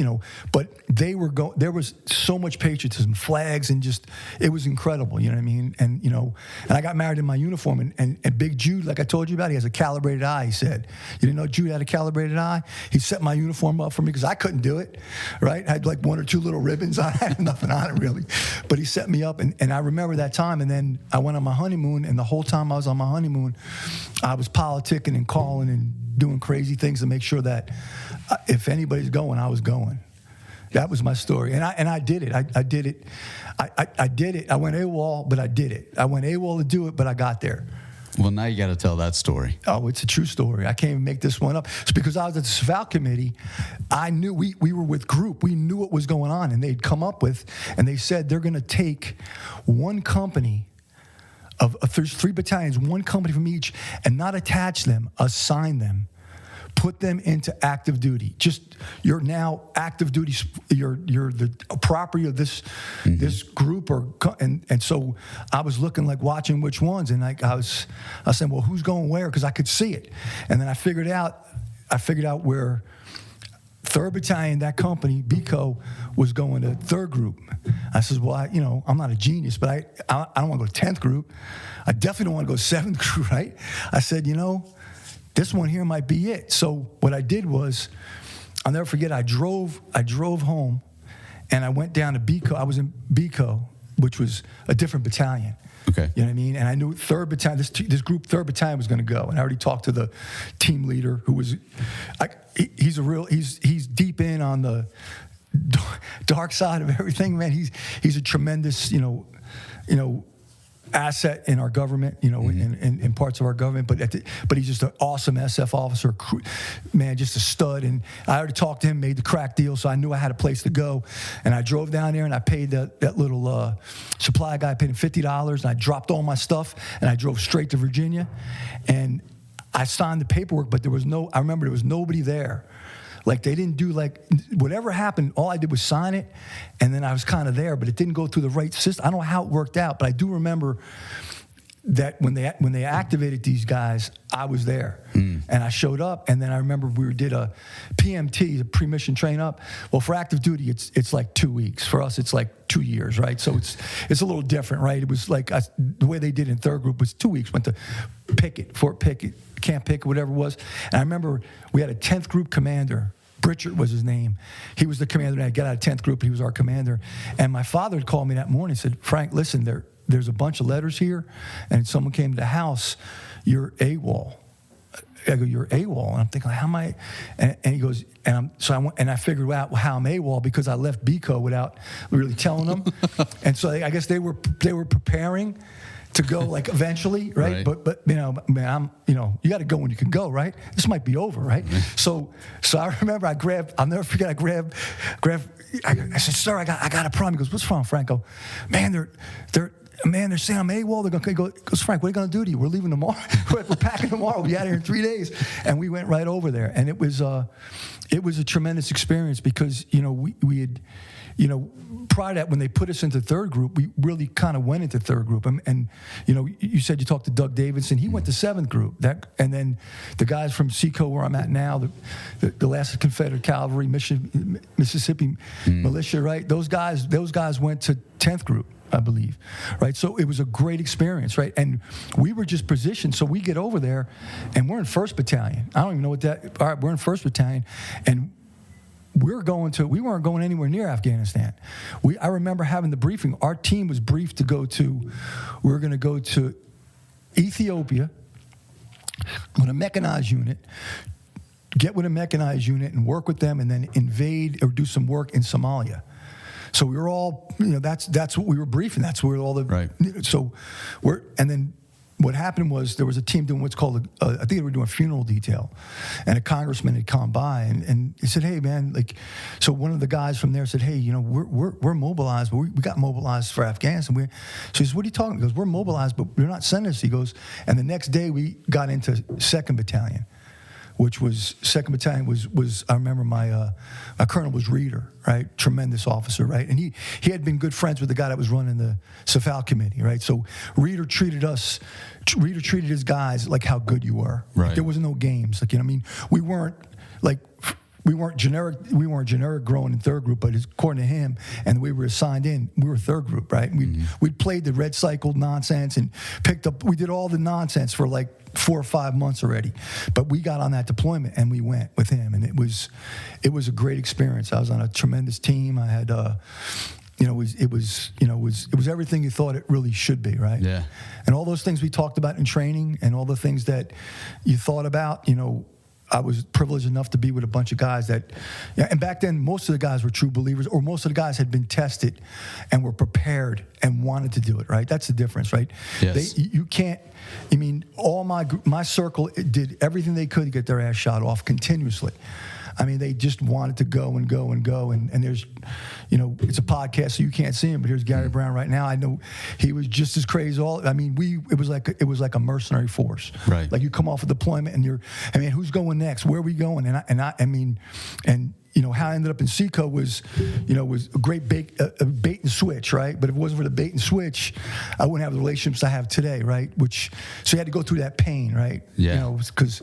but they were there was so much patriotism, flags, and just, it was incredible, you know what I mean? And, and I got married in my uniform, and Big Jude, like I told you about, he has a calibrated eye, he said. You didn't know Jude had a calibrated eye? He set my uniform up for me because I couldn't do it, right? I had like 1 or 2 little ribbons on it. I had nothing on it, really. But he set me up, and I remember that time, and then I went on my honeymoon, and the whole time I was on my honeymoon, I was politicking and calling and doing crazy things to make sure that if anybody's going, I was going. That was my story, and I did it. I did it. I did it. I went AWOL, but I did it. I went AWOL to do it, but I got there. Well, now you got to tell that story. Oh, it's a true story. I can't even make this one up. It's because I was at the CFALC committee. I knew we were with group. We knew what was going on, and they'd come up with, and they said they're going to take one company there's 3 battalions, one company from each, and not attach them, assign them, put them into active duty. Just, you're now active duty. You're the property of this mm-hmm. this group, and so I was looking, like watching which ones, and I said, well, who's going where? Because I could see it, and then I figured out where 3rd Battalion, that company, BCO, was going to 3rd Group. I says, well, I'm not a genius, but I don't want to go to 10th Group. I definitely don't want to go 7th Group, right? I said, this one here might be it. So what I did was, I'll never forget, I drove home, and I went down to BCO. I was in BCO, which was a different battalion. Okay. You know what I mean? And I knew 3rd Battalion, this group, 3rd Battalion was going to go. And I already talked to the team leader, who was, he's deep in on the dark side of everything, man. He's a tremendous, asset in our government, in parts of our government. But he's just an awesome SF officer, man, just a stud. And I already talked to him, made the crack deal, so I knew I had a place to go. And I drove down there and I paid that little supply guy, I paid him $50, and I dropped all my stuff and I drove straight to Virginia. And I signed the paperwork, but I remember there was nobody there. Like, they didn't do, whatever happened, all I did was sign it, and then I was kind of there, but it didn't go through the right system. I don't know how it worked out, but I do remember that when they activated these guys, I was there. And I showed up, and then I remember we did a PMT, a pre-mission train up. Well, for active duty, it's like 2 weeks. For us, it's like 2 years, right? So it's a little different, right? It was like the way they did in third group was 2 weeks. Went to Fort Pickett, Camp Pickett, whatever it was. And I remember we had a 10th group commander. Pritchard was his name. He was the commander. And I got out of 10th group, and he was our commander. And my father had called me that morning and said, Frank, listen, there's a bunch of letters here, and someone came to the house, you're AWOL. I go, you're AWOL. And I'm thinking, how am I? And he goes, I figured out how I'm AWOL because I left BCO without really telling them. And so I guess they were preparing to go eventually, right? But man, you got to go when you can go, right? This might be over, right? So I remember I'll never forget, I said, sir, I got a problem. He goes, what's wrong, Frank? I go, man, they're saying I'm AWOL. They're going to go. Goes, Frank, what are you going to do to you? We're leaving tomorrow. We're packing tomorrow. We'll be out of here in 3 days. And we went right over there, and it was a tremendous experience because we had. Prior to that, when they put us into third group, we really kind of went into third group. And you said you talked to Doug Davidson. He went to seventh group. And then the guys from SECO, where I'm at now, the last Confederate Cavalry, Mississippi Militia, right? Those guys went to 10th group, I believe, right? So it was a great experience, right? And we were just positioned. So we get over there, and we're in 1st Battalion. I don't even know what that. All right, we're in 1st Battalion, and we weren't going anywhere near Afghanistan. I remember having the briefing. Our team was briefed we were going to go to Ethiopia with a mechanized unit, get with a mechanized unit and work with them, and then invade or do some work in Somalia. So we were all, that's what we were briefing. That's where all the, right. So and then what happened was there was a team doing what's called, I think they were doing a funeral detail, and a congressman had come by and he said, hey man, so one of the guys from there said, hey, we're mobilized, but we got mobilized for Afghanistan. So he says, what are you talking about? He goes, we're mobilized, but we're not sending us. He goes, and the next day we got into 2nd Battalion. Which was 2nd Battalion was I remember my colonel was Reader, right? Tremendous officer, right? And he had been good friends with the guy that was running the CFAL committee, right? So Reader treated his guys like how good you were. Right. There was no games. We weren't generic growing in third group, but according to him and we were assigned in, we were third group, right? We'd played the red cycled nonsense and we did all the nonsense for 4 or 5 months already. But we got on that deployment and we went with him, and it was a great experience. I was on a tremendous team. I had it was everything you thought it really should be, right? Yeah. And all those things we talked about in training and all the things that you thought about, I was privileged enough to be with a bunch of guys and back then most of the guys were true believers, or most of the guys had been tested and were prepared and wanted to do it, right? That's the difference, right? Yes. You can't, all my circle did everything they could to get their ass shot off continuously. They just wanted to go and go and go. And there's, it's a podcast, so you can't see him, but here's Gary Brown right now. I know he was just as crazy. It was like a mercenary force. Right. Like you come off a deployment and who's going next? Where are we going? How I ended up in SECO was a great bait and switch, right? But if it wasn't for the bait and switch, I wouldn't have the relationships I have today, right? So you had to go through that pain, right? Yeah. Because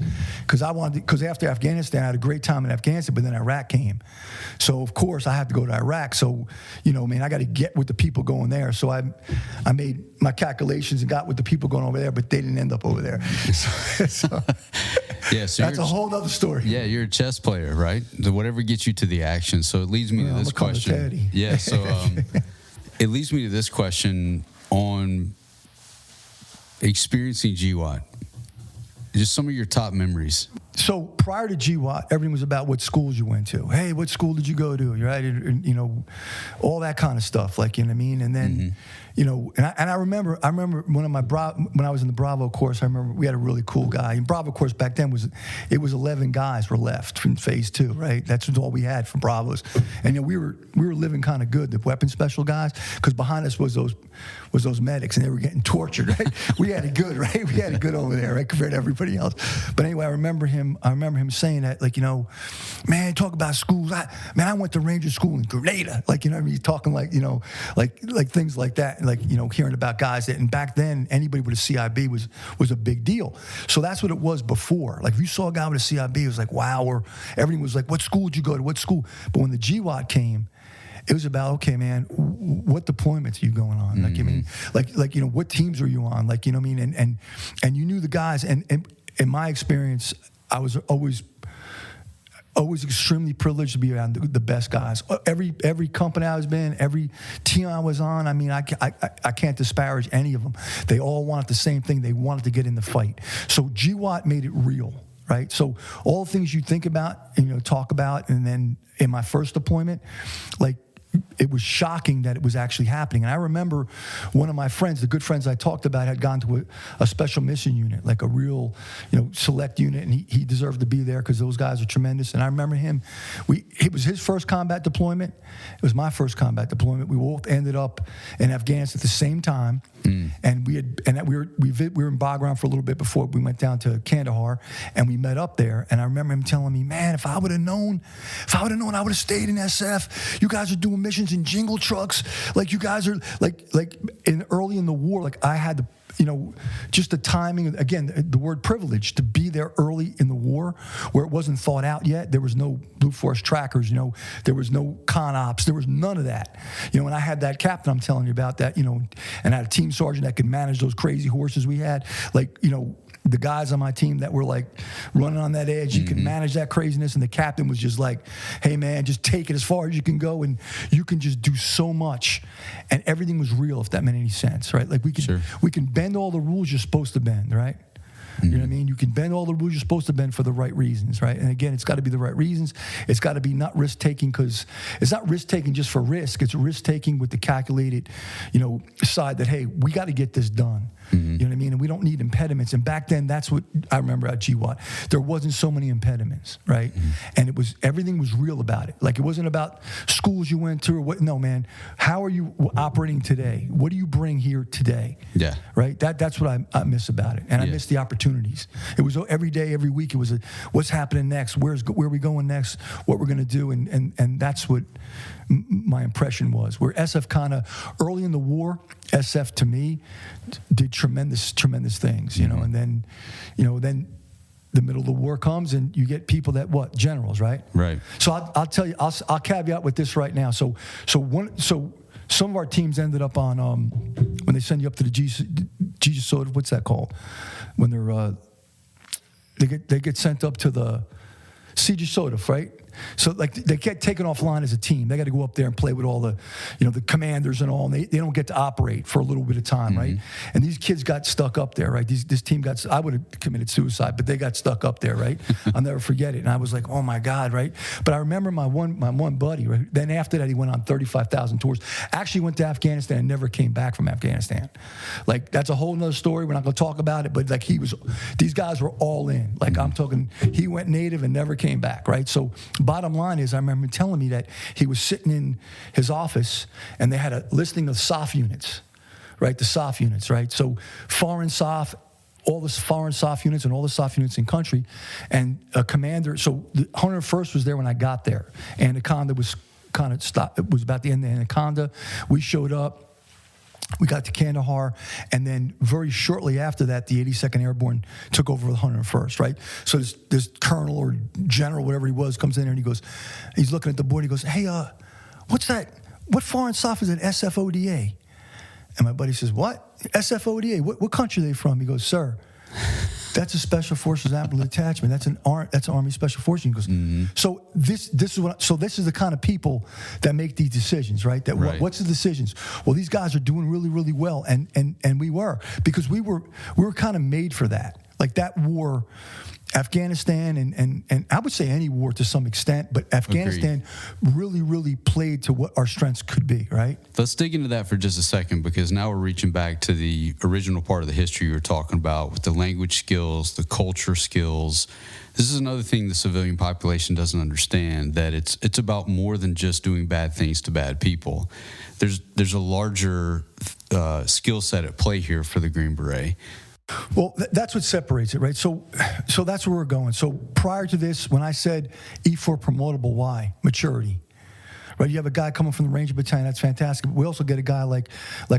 after Afghanistan, I had a great time in Afghanistan, but then Iraq came. So of course I had to go to Iraq. So, I got to get with the people going there. So I made my calculations and got with the people going over there, but they didn't end up over there. So that's a whole other story. Yeah, you're a chess player, right? Whatever gets you to the action. So it leads me to this question. Yeah, so it leads me to this question on experiencing GWAT. Just some of your top memories. So prior to GWAT, everything was about what schools you went to. Hey, what school did you go to? Right? And, you know, all that kind of stuff. Like, you know what I mean? And then, you know, and I remember one of my when I was in the Bravo course, I remember we had a really cool guy. And Bravo course back then was 11 guys were left from phase 2, right? That's all we had from Bravos. And you know, we were living kind of good, the weapon special guys, because behind us was those medics, and they were getting tortured, right? We had it good, right? We had it good over there, right, compared to everybody else. But anyway, I remember him saying that, like, you know, man, talk about schools. I went to Ranger School in Grenada. Like, you know what I mean? Talking like, you know, like things like that. Like, you know, hearing about guys that, and back then, anybody with a CIB was a big deal. So that's what it was before. Like, if you saw a guy with a CIB, it was like, wow, or everything was like, what school did you go to? What school? But when the GWAT came, it was about, okay, man, what deployments are you going on? Like, I mean, like, you know, what teams are you on? Like, you know what I mean? And you knew the guys. And in my experience, I was always extremely privileged to be around the best guys. Every company I was in, every team I was on, I mean, I can't disparage any of them. They all wanted the same thing. They wanted to get in the fight. So GWAT made it real, right? So all the things you think about, you know, talk about, and then in my first deployment, like, it was shocking that it was actually happening. And I remember one of my friends, the good friends I talked about, had gone to a special mission unit, like a real, you know, select unit, and he deserved to be there because those guys are tremendous. And I remember him, it was his first combat deployment. It was my first combat deployment. We both ended up in Afghanistan at the same time. And we were in Bagram for a little bit before we went down to Kandahar, and we met up there. And I remember him telling me, man, if I would have known, I would have stayed in SF. You guys are doing missions in jingle trucks. Like, you guys are like early in the war. Like, I had to, you know, just the timing, again, the word privilege, to be there early in the war where it wasn't thought out yet. There was no Blue Force trackers, you know, there was no con ops, there was none of that. You know, and I had that captain I'm telling you about that, you know, and I had a team sergeant that could manage those crazy horses we had. Like, you know, the guys on my team that were like running on that edge, you can manage that craziness, and the captain was just like, hey man, just take it as far as you can go, and you can just do so much, and everything was real, if that made any sense, right? Like, we can bend all the rules you're supposed to bend, right? You know what I mean? You can bend all the rules you're supposed to bend for the right reasons, right? And again, it's got to be the right reasons. It's got to be not risk-taking, because it's not risk-taking just for risk. It's risk-taking with the calculated, you know, side that, hey, we got to get this done. You know what I mean? And we don't need impediments. And back then, that's what I remember at GWAT. There wasn't so many impediments, right? And everything was real about it. Like, it wasn't about schools you went to or what. No, man. How are you operating today? What do you bring here today? Yeah. Right? That's what I miss about it. And I miss the opportunities. It was every day, every week. It was what's happening next? Where are we going next? What we're going to do? And that's what my impression was. Where SF kind of early in the war, SF to me did tremendous things, you know. And then, you know, then the middle of the war comes, and you get people that generals, right? Right. So I'll tell you, I'll caveat with this right now. So some of our teams ended up on when they send you up to the Jesus Soda, what's that called? When they get sent up to the Siege Soda, right? So, like, they get taken offline as a team. They got to go up there and play with all the, you know, the commanders and all, and they don't get to operate for a little bit of time, right? And these kids got stuck up there, right? This team I would have committed suicide, but they got stuck up there, right? I'll never forget it. And I was like, oh my God, right? But I remember my one buddy, right? Then after that, he went on 35,000 tours. Actually went to Afghanistan and never came back from Afghanistan. Like, that's a whole nother story. We're not going to talk about it, but like, these guys were all in. Like, I'm talking, he went native and never came back, right? So bottom line is, I remember him telling me that he was sitting in his office and they had a listing of SOF units, right? The SOF units, right? So foreign SOF, all the foreign SOF units and all the SOF units in country, and a commander. So the 101st was there when I got there. Anaconda was kind of stopped. It was about the end of Anaconda. We showed up. We got to Kandahar, and then very shortly after that, the 82nd Airborne took over the 101st, right? So this colonel or general, whatever he was, comes in there, and he's looking at the board. He goes, hey, what's that? What foreign SOF is it? SFODA. And my buddy says, what? SFODA? What country are they from? He goes, sir, that's a Special Forces Admiral Detachment. That's Army Special Forces. He goes, so this is the kind of people that make these decisions, right? What's the decisions? Well, these guys are doing really, really well, and we were, because we were kind of made for that. Like that war, Afghanistan, and I would say any war to some extent, but Afghanistan really played to what our strengths could be, right? Let's dig into that for just a second, because now we're reaching back to the original part of the history you were talking about with the language skills, the culture skills. This is another thing the civilian population doesn't understand, that it's about more than just doing bad things to bad people. There's a larger skill set at play here for the Green Beret. Well, that's what separates it, right? So that's where we're going. So prior to this, when I said E4 promotable, why? Maturity. Right, you have a guy coming from the Ranger Battalion, that's fantastic. We also get a guy like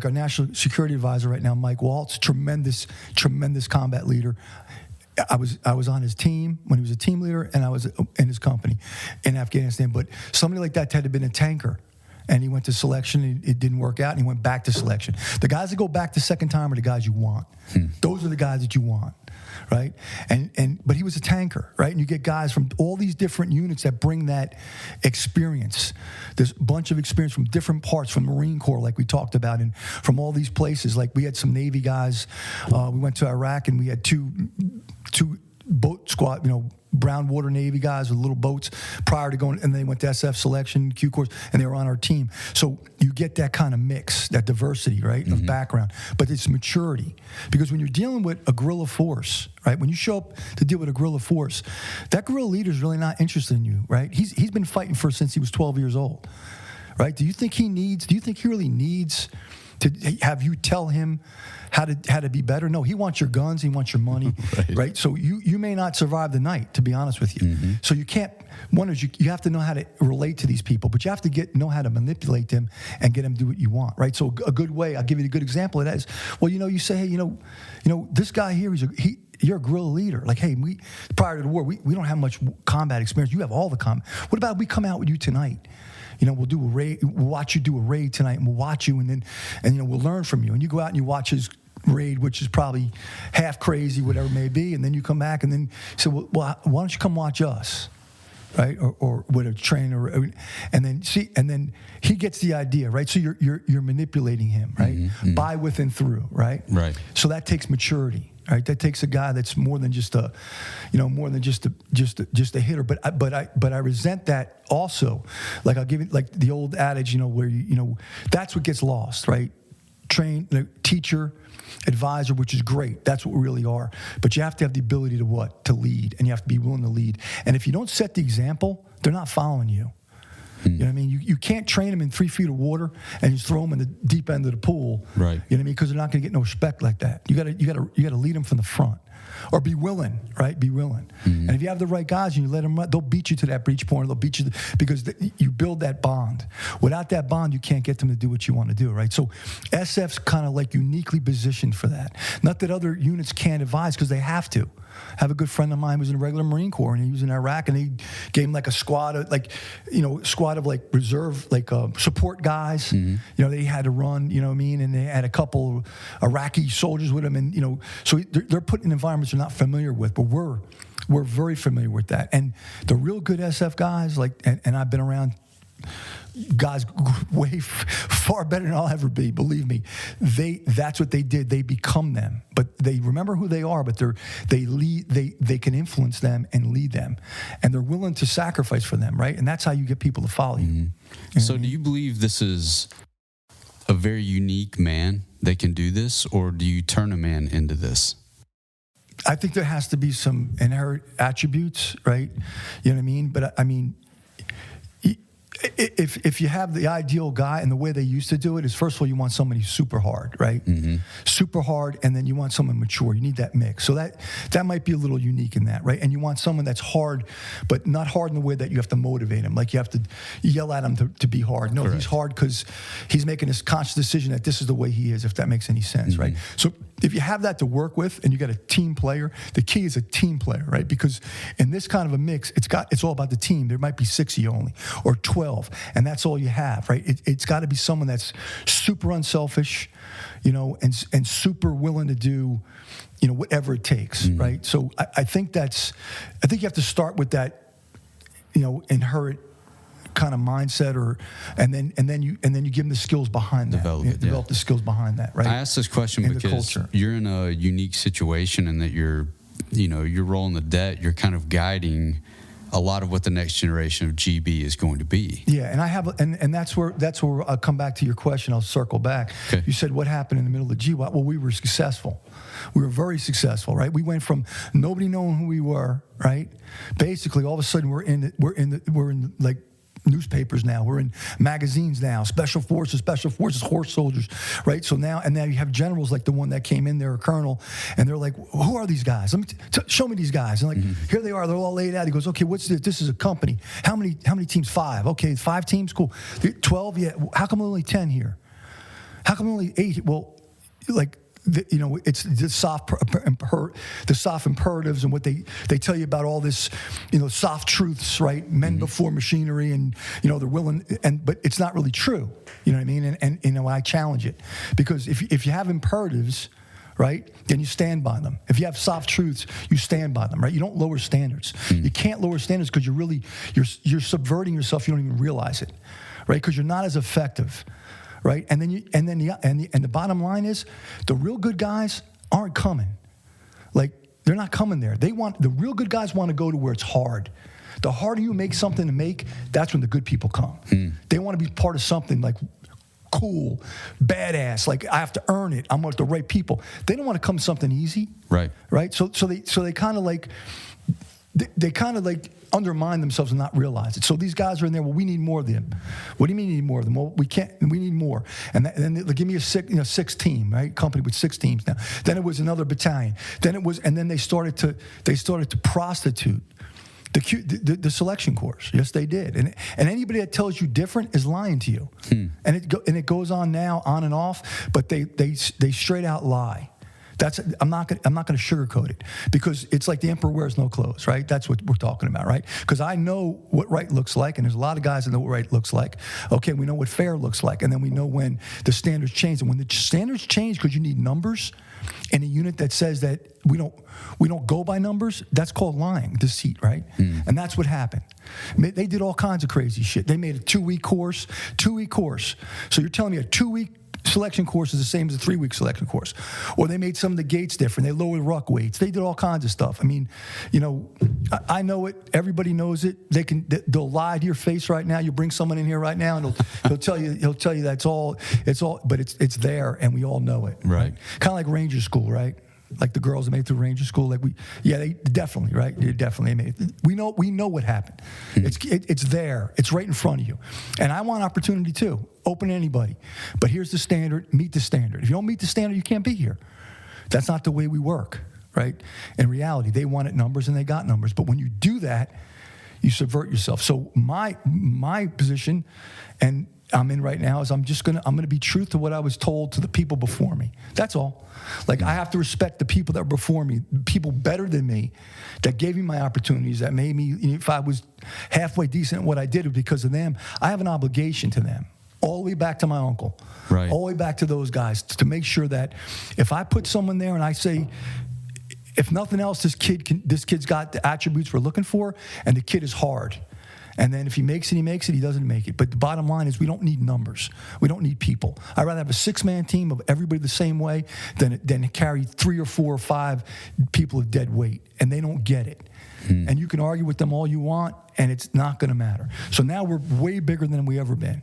our National Security Advisor right now, Mike Waltz, tremendous combat leader. I was on his team when he was a team leader, and I was in his company in Afghanistan. But somebody like that had to have been a tanker. And he went to selection, it didn't work out, and he went back to selection. The guys that go back the second time are the guys you want. Those are the guys that you want, right? But he was a tanker, right? And you get guys from all these different units that bring that experience. There's a bunch of experience from different parts, from Marine Corps, like we talked about, and from all these places. Like we had some Navy guys. We went to Iraq, and we had two boat squad, brown water Navy guys with little boats prior to going, and they went to SF selection, Q course, and they were on our team. So you get that kind of mix, that diversity, right, of background. But it's maturity. Because when you're dealing with a guerrilla force, right, when you show up to deal with a guerrilla force, that guerrilla leader is really not interested in you, right? He's been fighting since he was 12 years old, right? Do you think he really needs to have you tell him how to be better? No, he wants your guns, he wants your money, right? So you may not survive the night, to be honest with you. So you can't. One is you have to know how to relate to these people, but you have to know how to manipulate them and get them to do what you want, right? So a good way, I'll give you a good example of that is, well, you say, hey, this guy here, you're a guerrilla leader. Like, hey, prior to the war, we don't have much combat experience. You have all the combat. What about we come out with you tonight? We'll do a raid. We'll watch you do a raid tonight, and we'll watch you, and we'll learn from you. And you go out and you watch his raid, which is probably half crazy, whatever it may be, and then you come back and then say, well, why don't you come watch us, right? Or with a trainer, and then he gets the idea, right? So you're manipulating him, right? By, with, and through, right? Right. So that takes maturity. Right, that takes a guy that's more than just a hitter. But I resent that also. Like I'll give you like the old adage, where that's what gets lost, right? Teacher, advisor, which is great. That's what we really are. But you have to have the ability to lead, and you have to be willing to lead. And if you don't set the example, they're not following you. You know what I mean? You can't train them in 3 feet of water and just throw them in the deep end of the pool. Right. You know what I mean? Because they're not going to get no respect like that. You got to lead them from the front, or be willing, right? Be willing. And if you have the right guys and you let them run, they'll beat you to that breach point. They'll beat you because you build that bond. Without that bond, you can't get them to do what you want to do, right? So SF's kind of like uniquely positioned for that. Not that other units can't advise, because they have to. I have a good friend of mine who was in the regular Marine Corps, and he was in Iraq, and they gave him like a squad of reserve, support guys. They had to run, you know what I mean? And they had a couple Iraqi soldiers with them, and so they're put in environments they're not familiar with, but we're very familiar with that. And the real good SF guys, and I've been around guys way far better than I'll ever be, believe me. That's what they did. They become them, but they remember who they are, but they can influence them and lead them, and they're willing to sacrifice for them, right? And that's how you get people to follow you. So do you believe this is a very unique man that can do this, or do you turn a man into this? I think there has to be some inherent attributes, right? You know what I mean? But I mean, if you have the ideal guy, and the way they used to do it is, first of all, you want somebody super hard, right? Super hard, and then you want someone mature. You need that mix. So that might be a little unique in that, right? And you want someone that's hard, but not hard in the way that you have to motivate him. Like you have to yell at him to be hard. No, Correct. He's hard because he's making this conscious decision that this is the way he is, if that makes any sense, right? So if you have that to work with, and you got a team player, the key is a team player, right? Because in this kind of a mix, it's all about the team. There might be 6 of you only, or 12, and that's all you have, right? It's got to be someone that's super unselfish, and super willing to do, whatever it takes, right? So I think you have to start with that, inherent kind of mindset, and then you give them the skills behind that. Develop the skills behind that, right? I asked this question because you're in a unique situation in that you're you're rolling the debt, you're kind of guiding a lot of what the next generation of GB is going to be. Yeah, and I have, and that's where I'll come back to your question. I'll circle back. Okay. You said what happened in the middle of GWI? Well, we were successful. We were very successful, right? We went from nobody knowing who we were, right? Basically, all of a sudden we're in like newspapers now. We're in magazines now. Special forces, horse soldiers, right? So now you have generals like the one that came in there, a colonel, and they're like, "Who are these guys? Let me show me these guys." And like, here they are. They're all laid out. He goes, "Okay, what's this? This is a company. How many teams? 5. Okay, 5 teams. Cool. 12. Yeah. How come only 10 here? How come only 8? Well, like." It's the soft imperatives and what they tell you about all this, soft truths, right? Men before machinery, and they're willing, but it's not really true. You know what I mean? And I challenge it, because if you have imperatives, right, then you stand by them. If you have soft truths, you stand by them, right? You don't lower standards. You can't lower standards because you're subverting yourself. You don't even realize it, right? Because you're not as effective. Right, and the bottom line is, the real good guys aren't coming. Like, they're not coming there. The real good guys want to go to where it's hard. The harder you make something to make, that's when the good people come. They want to be part of something like cool, badass. Like, I have to earn it. I'm with the right people. They don't want to come to something easy. Right. Right. So they kind of like. They kind of like undermine themselves and not realize it. So these guys are in there. Well, we need more of them. What do you mean you need more of them? Well, we can't. We need more. And then they give me a 6 team, right? Company with 6 teams now. Then it was another battalion. Then they started to prostitute the selection course. Yes, they did. And anybody that tells you different is lying to you. And it goes on now, on and off. But they straight out lie. I'm not going to sugarcoat it, because it's like the emperor wears no clothes, right? That's what we're talking about, right? Because I know what right looks like, and there's a lot of guys that know what right looks like. Okay, we know what fair looks like, and then we know when the standards change. And when the standards change because you need numbers in a unit that says that we don't go by numbers, that's called lying, deceit, right? And that's what happened. They did all kinds of crazy shit. They made a 2-week course. So you're telling me a 2-week selection course is the same as a 3-week selection course? Or they made some of the gates different. They lowered ruck weights. They did all kinds of stuff. I mean, I know it. Everybody knows it. They'll lie to your face right now. You bring someone in here right now, and he'll tell you that's all. It's all, but it's there, and we all know it. Right. Kind of like Ranger School, right? Like the girls that made it through Ranger School, they definitely, right? They definitely made it. We know what happened. It's there. It's right in front of you. And I want opportunity too. Open to anybody. But here's the standard. Meet the standard. If you don't meet the standard, you can't be here. That's not the way we work, right? In reality, they wanted numbers and they got numbers. But when you do that, you subvert yourself. So my position, and I'm in right now, is I'm gonna be true to what I was told to the people before me. That's all. Like, I have to respect the people that were before me, people better than me, that gave me my opportunities, that made me, if I was halfway decent at what I did, it was because of them. I have an obligation to them, all the way back to my uncle, right, all the way back to those guys, to make sure that if I put someone there and I say, if nothing else, this kid's got the attributes we're looking for, and the kid is hard. And then if he makes it, he makes it. He doesn't make it. But the bottom line is, we don't need numbers. We don't need people. I'd rather have a 6-man team of everybody the same way than carry 3 or 4 or 5 people of dead weight, and they don't get it. And you can argue with them all you want, and it's not going to matter. So now we're way bigger than we ever been.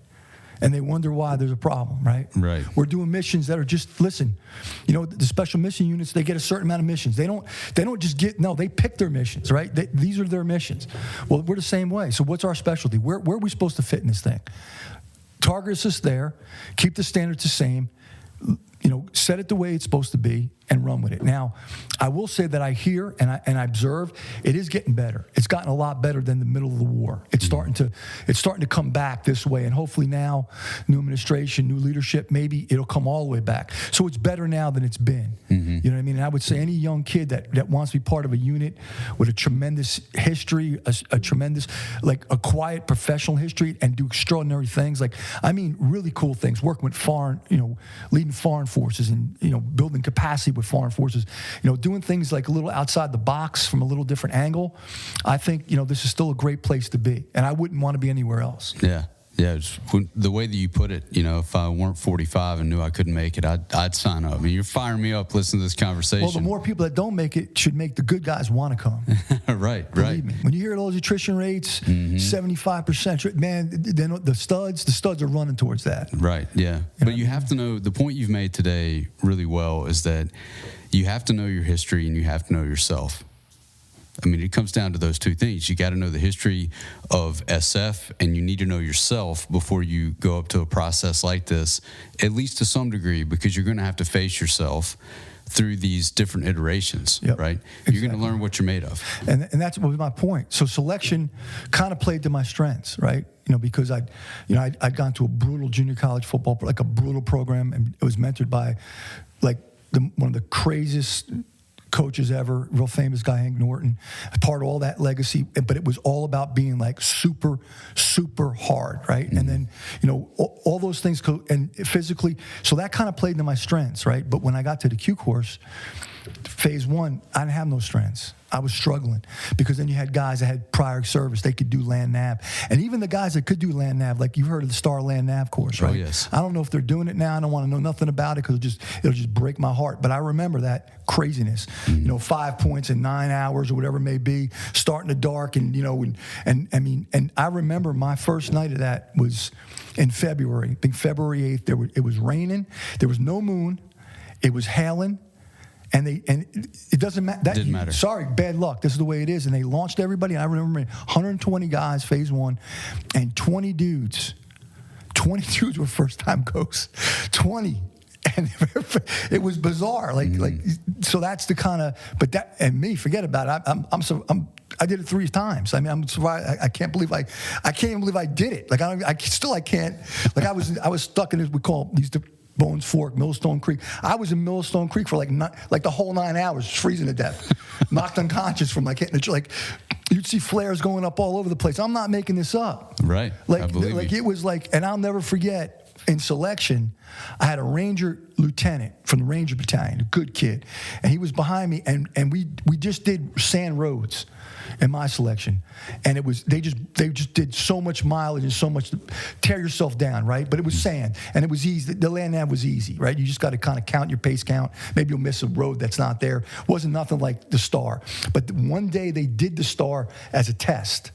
And they wonder why there's a problem, right? Right. We're doing missions that are just, listen, the special mission units, they get a certain amount of missions. They don't just they pick their missions, right? These are their missions. Well, we're the same way. So what's our specialty? Where are we supposed to fit in this thing? Target us there, keep the standards the same, set it the way it's supposed to be, and run with it. Now, I will say that I hear and I observe it is getting better. It's gotten a lot better than the middle of the war. It's starting to come back this way, and hopefully now, new administration, new leadership, maybe it'll come all the way back. So it's better now than it's been. You know what I mean? And I would say any young kid that wants to be part of a unit with a tremendous history, a tremendous, like a quiet professional history, and do extraordinary things, really cool things, working with foreign, leading foreign forces, and building capacity with foreign forces, doing things like a little outside the box from a little different angle. I think this is still a great place to be, and I wouldn't want to be anywhere else. Yeah. Yeah, the way that you put it, if I weren't 45 and knew I couldn't make it, I'd sign up. I mean, you're firing me up listening to this conversation. Well, the more people that don't make it should make the good guys want to come. Right. Believe me. When you hear those attrition rates, 75%, man, then the studs are running towards that. Right, yeah. But you have to know, the point you've made today really well is that you have to know your history and you have to know yourself. I mean, it comes down to those two things. You got to know the history of SF, and you need to know yourself before you go up to a process like this, at least to some degree, because you're going to have to face yourself through these different iterations, right? Exactly. You're going to learn what you're made of. And that's what was my point. So selection kind of played to my strengths, right? Because I'd gone to a brutal junior college football, like a brutal program, and it was mentored by like one of the craziest coaches ever, real famous guy, Hank Norton, part of all that legacy, but it was all about being like super, super hard, right? Mm-hmm. And then, all those things, and physically, so that kind of played into my strengths, right? But when I got to the Q course, phase one, I didn't have no strengths. I was struggling because then you had guys that had prior service. They could do land nav. And even the guys that could do land nav, like you've heard of the STAR land nav course, right? Oh, yes. I don't know if they're doing it now. I don't want to know nothing about it because it'll just break my heart. But I remember that craziness, 5 points in 9 hours or whatever it may be, starting to dark. And I remember my first night of that was in February. I think February 8th, it was raining. There was no moon. It was hailing. And it doesn't matter. Didn't matter. Sorry, bad luck. This is the way it is. And they launched everybody. And I remember 120 guys, phase one, and 20 dudes. 20 dudes were first-time ghosts. 20. And it was bizarre. So that's the kind of. But that and me, forget about it. I did it 3 times. I mean, I'm surprised. I can't believe I can't even believe I did it. Like I can't. Like I was stuck in this. We call these. Bones Fork, Millstone Creek. I was in Millstone Creek for like the whole 9 hours, freezing to death, knocked unconscious from hitting the like. You'd see flares going up all over the place. I'm not making this up. Right. I believe it was like, and I'll never forget. In selection, I had a Ranger lieutenant from the Ranger Battalion, a good kid, and he was behind me, and we just did sand roads in my selection, and they just did so much mileage and so much to tear yourself down, right? But it was sand, and it was easy. The land nav was easy, right? You just got to kind of count your pace count. Maybe you'll miss a road that's not there. Wasn't nothing like the STAR, but one day they did the STAR as a test.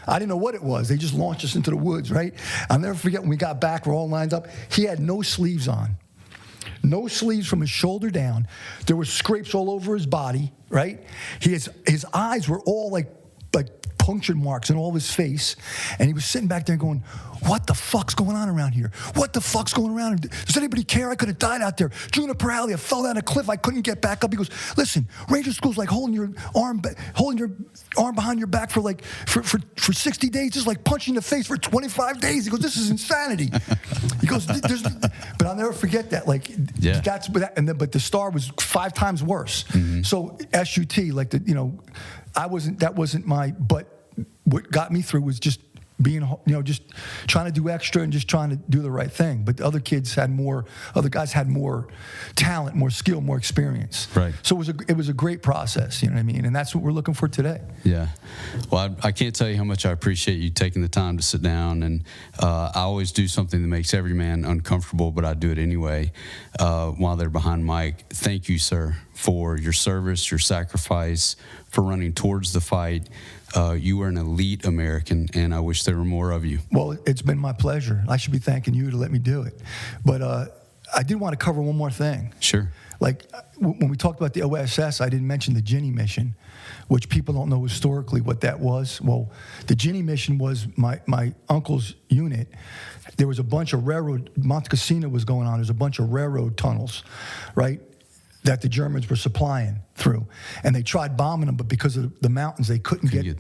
I didn't know what it was. They just launched us into the woods, right? I'll never forget when we got back, we're all lined up. He had no sleeves on. No sleeves from his shoulder down. There were scrapes all over his body, right? His eyes were all like puncture marks in all of his face. And he was sitting back there going, what the fuck's going on around here? What the fuck's going around? Does anybody care? I could have died out there. Juniper Alley, I fell down a cliff. I couldn't get back up. He goes, listen, Ranger School's like holding your arm behind your back for 60 days, just like punching the face for 25 days. He goes, this is insanity. He goes, but I'll never forget that. But the STAR was 5 times worse. Mm-hmm. So SUT, that wasn't my, but what got me through was just being, just trying to do extra and just trying to do the right thing. But the other guys had more talent, more skill, more experience. Right. So it was a great process, you know what I mean? And that's what we're looking for today. Yeah. Well, I can't tell you how much I appreciate you taking the time to sit down. And I always do something that makes every man uncomfortable, but I do it anyway while they're behind mic. Thank you, sir, for your service, your sacrifice, for running towards the fight. You are an elite American, and I wish there were more of you. Well, it's been my pleasure. I should be thanking you to let me do it. But I did want to cover one more thing. Sure. Like, when we talked about the OSS, I didn't mention the Ginny mission, which people don't know historically what that was. Well, the Ginny mission was my uncle's unit. There was a bunch of railroad, Monte Cassino was going on. There's a bunch of railroad tunnels, right, that the Germans were supplying through, and they tried bombing them, but because of the mountains, they couldn't get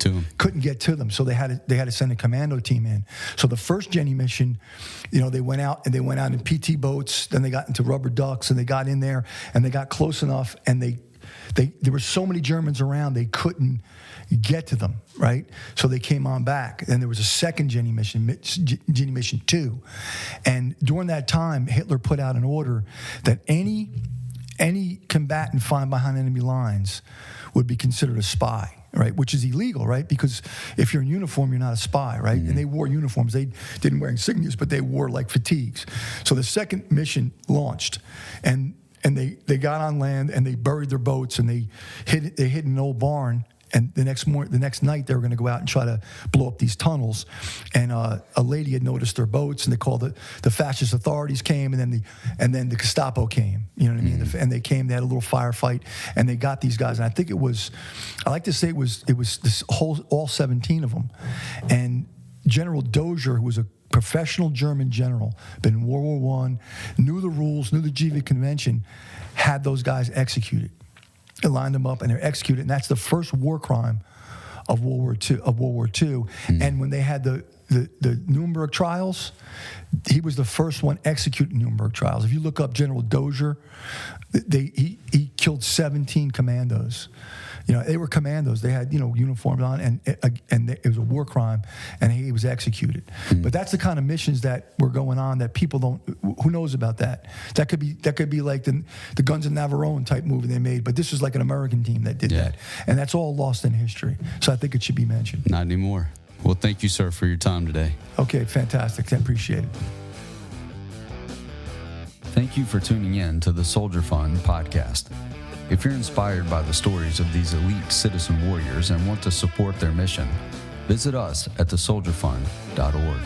to them. So they had to send a commando team in. So the first Jenny mission, they went out in PT boats. Then they got into rubber ducks, and they got in there, and they got close enough, and there were so many Germans around, they couldn't get to them, right? So they came on back. And there was a second Jenny mission 2, and during that time, Hitler put out an order that any combatant found behind enemy lines would be considered a spy. right? Which is illegal, right? Because if you're in uniform, you're not a spy, right? And they wore uniforms. They didn't wear insignias, but they wore like fatigues. So the second mission launched, and they got on land and they buried their boats and they hid in an old barn. And the next night, they were going to go out and try to blow up these tunnels. And a lady had noticed their boats, and they called the fascist authorities came, and then the Gestapo came. You know what I mean? And they came. They had a little firefight, and they got these guys. And I think I like to say it was this all 17 of them. And General Dozier, who was a professional German general, been in World War I, knew the rules, knew the Geneva Convention, had those guys executed. They lined them up and they're executed, and that's the first war crime of World War II. And when they had the Nuremberg trials, he was the first one executed in Nuremberg trials. If you look up General Dozier, he killed 17 commandos. You know, they were commandos. They had, uniforms on, and it was a war crime, and he was executed. But that's the kind of missions that were going on that people don't. Who knows about that? That could be like the Guns of Navarone type movie they made. But this was like an American team that did that, and that's all lost in history. So I think it should be mentioned. Not anymore. Well, thank you, sir, for your time today. Okay, fantastic. I appreciate it. Thank you for tuning in to the Soldier Fund podcast. If you're inspired by the stories of these elite citizen warriors and want to support their mission, visit us at thesoldierfund.org.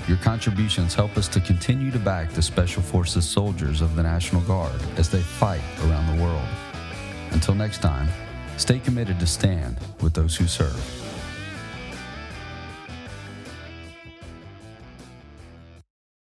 Your contributions help us to continue to back the Special Forces soldiers of the National Guard as they fight around the world. Until next time, stay committed to stand with those who serve.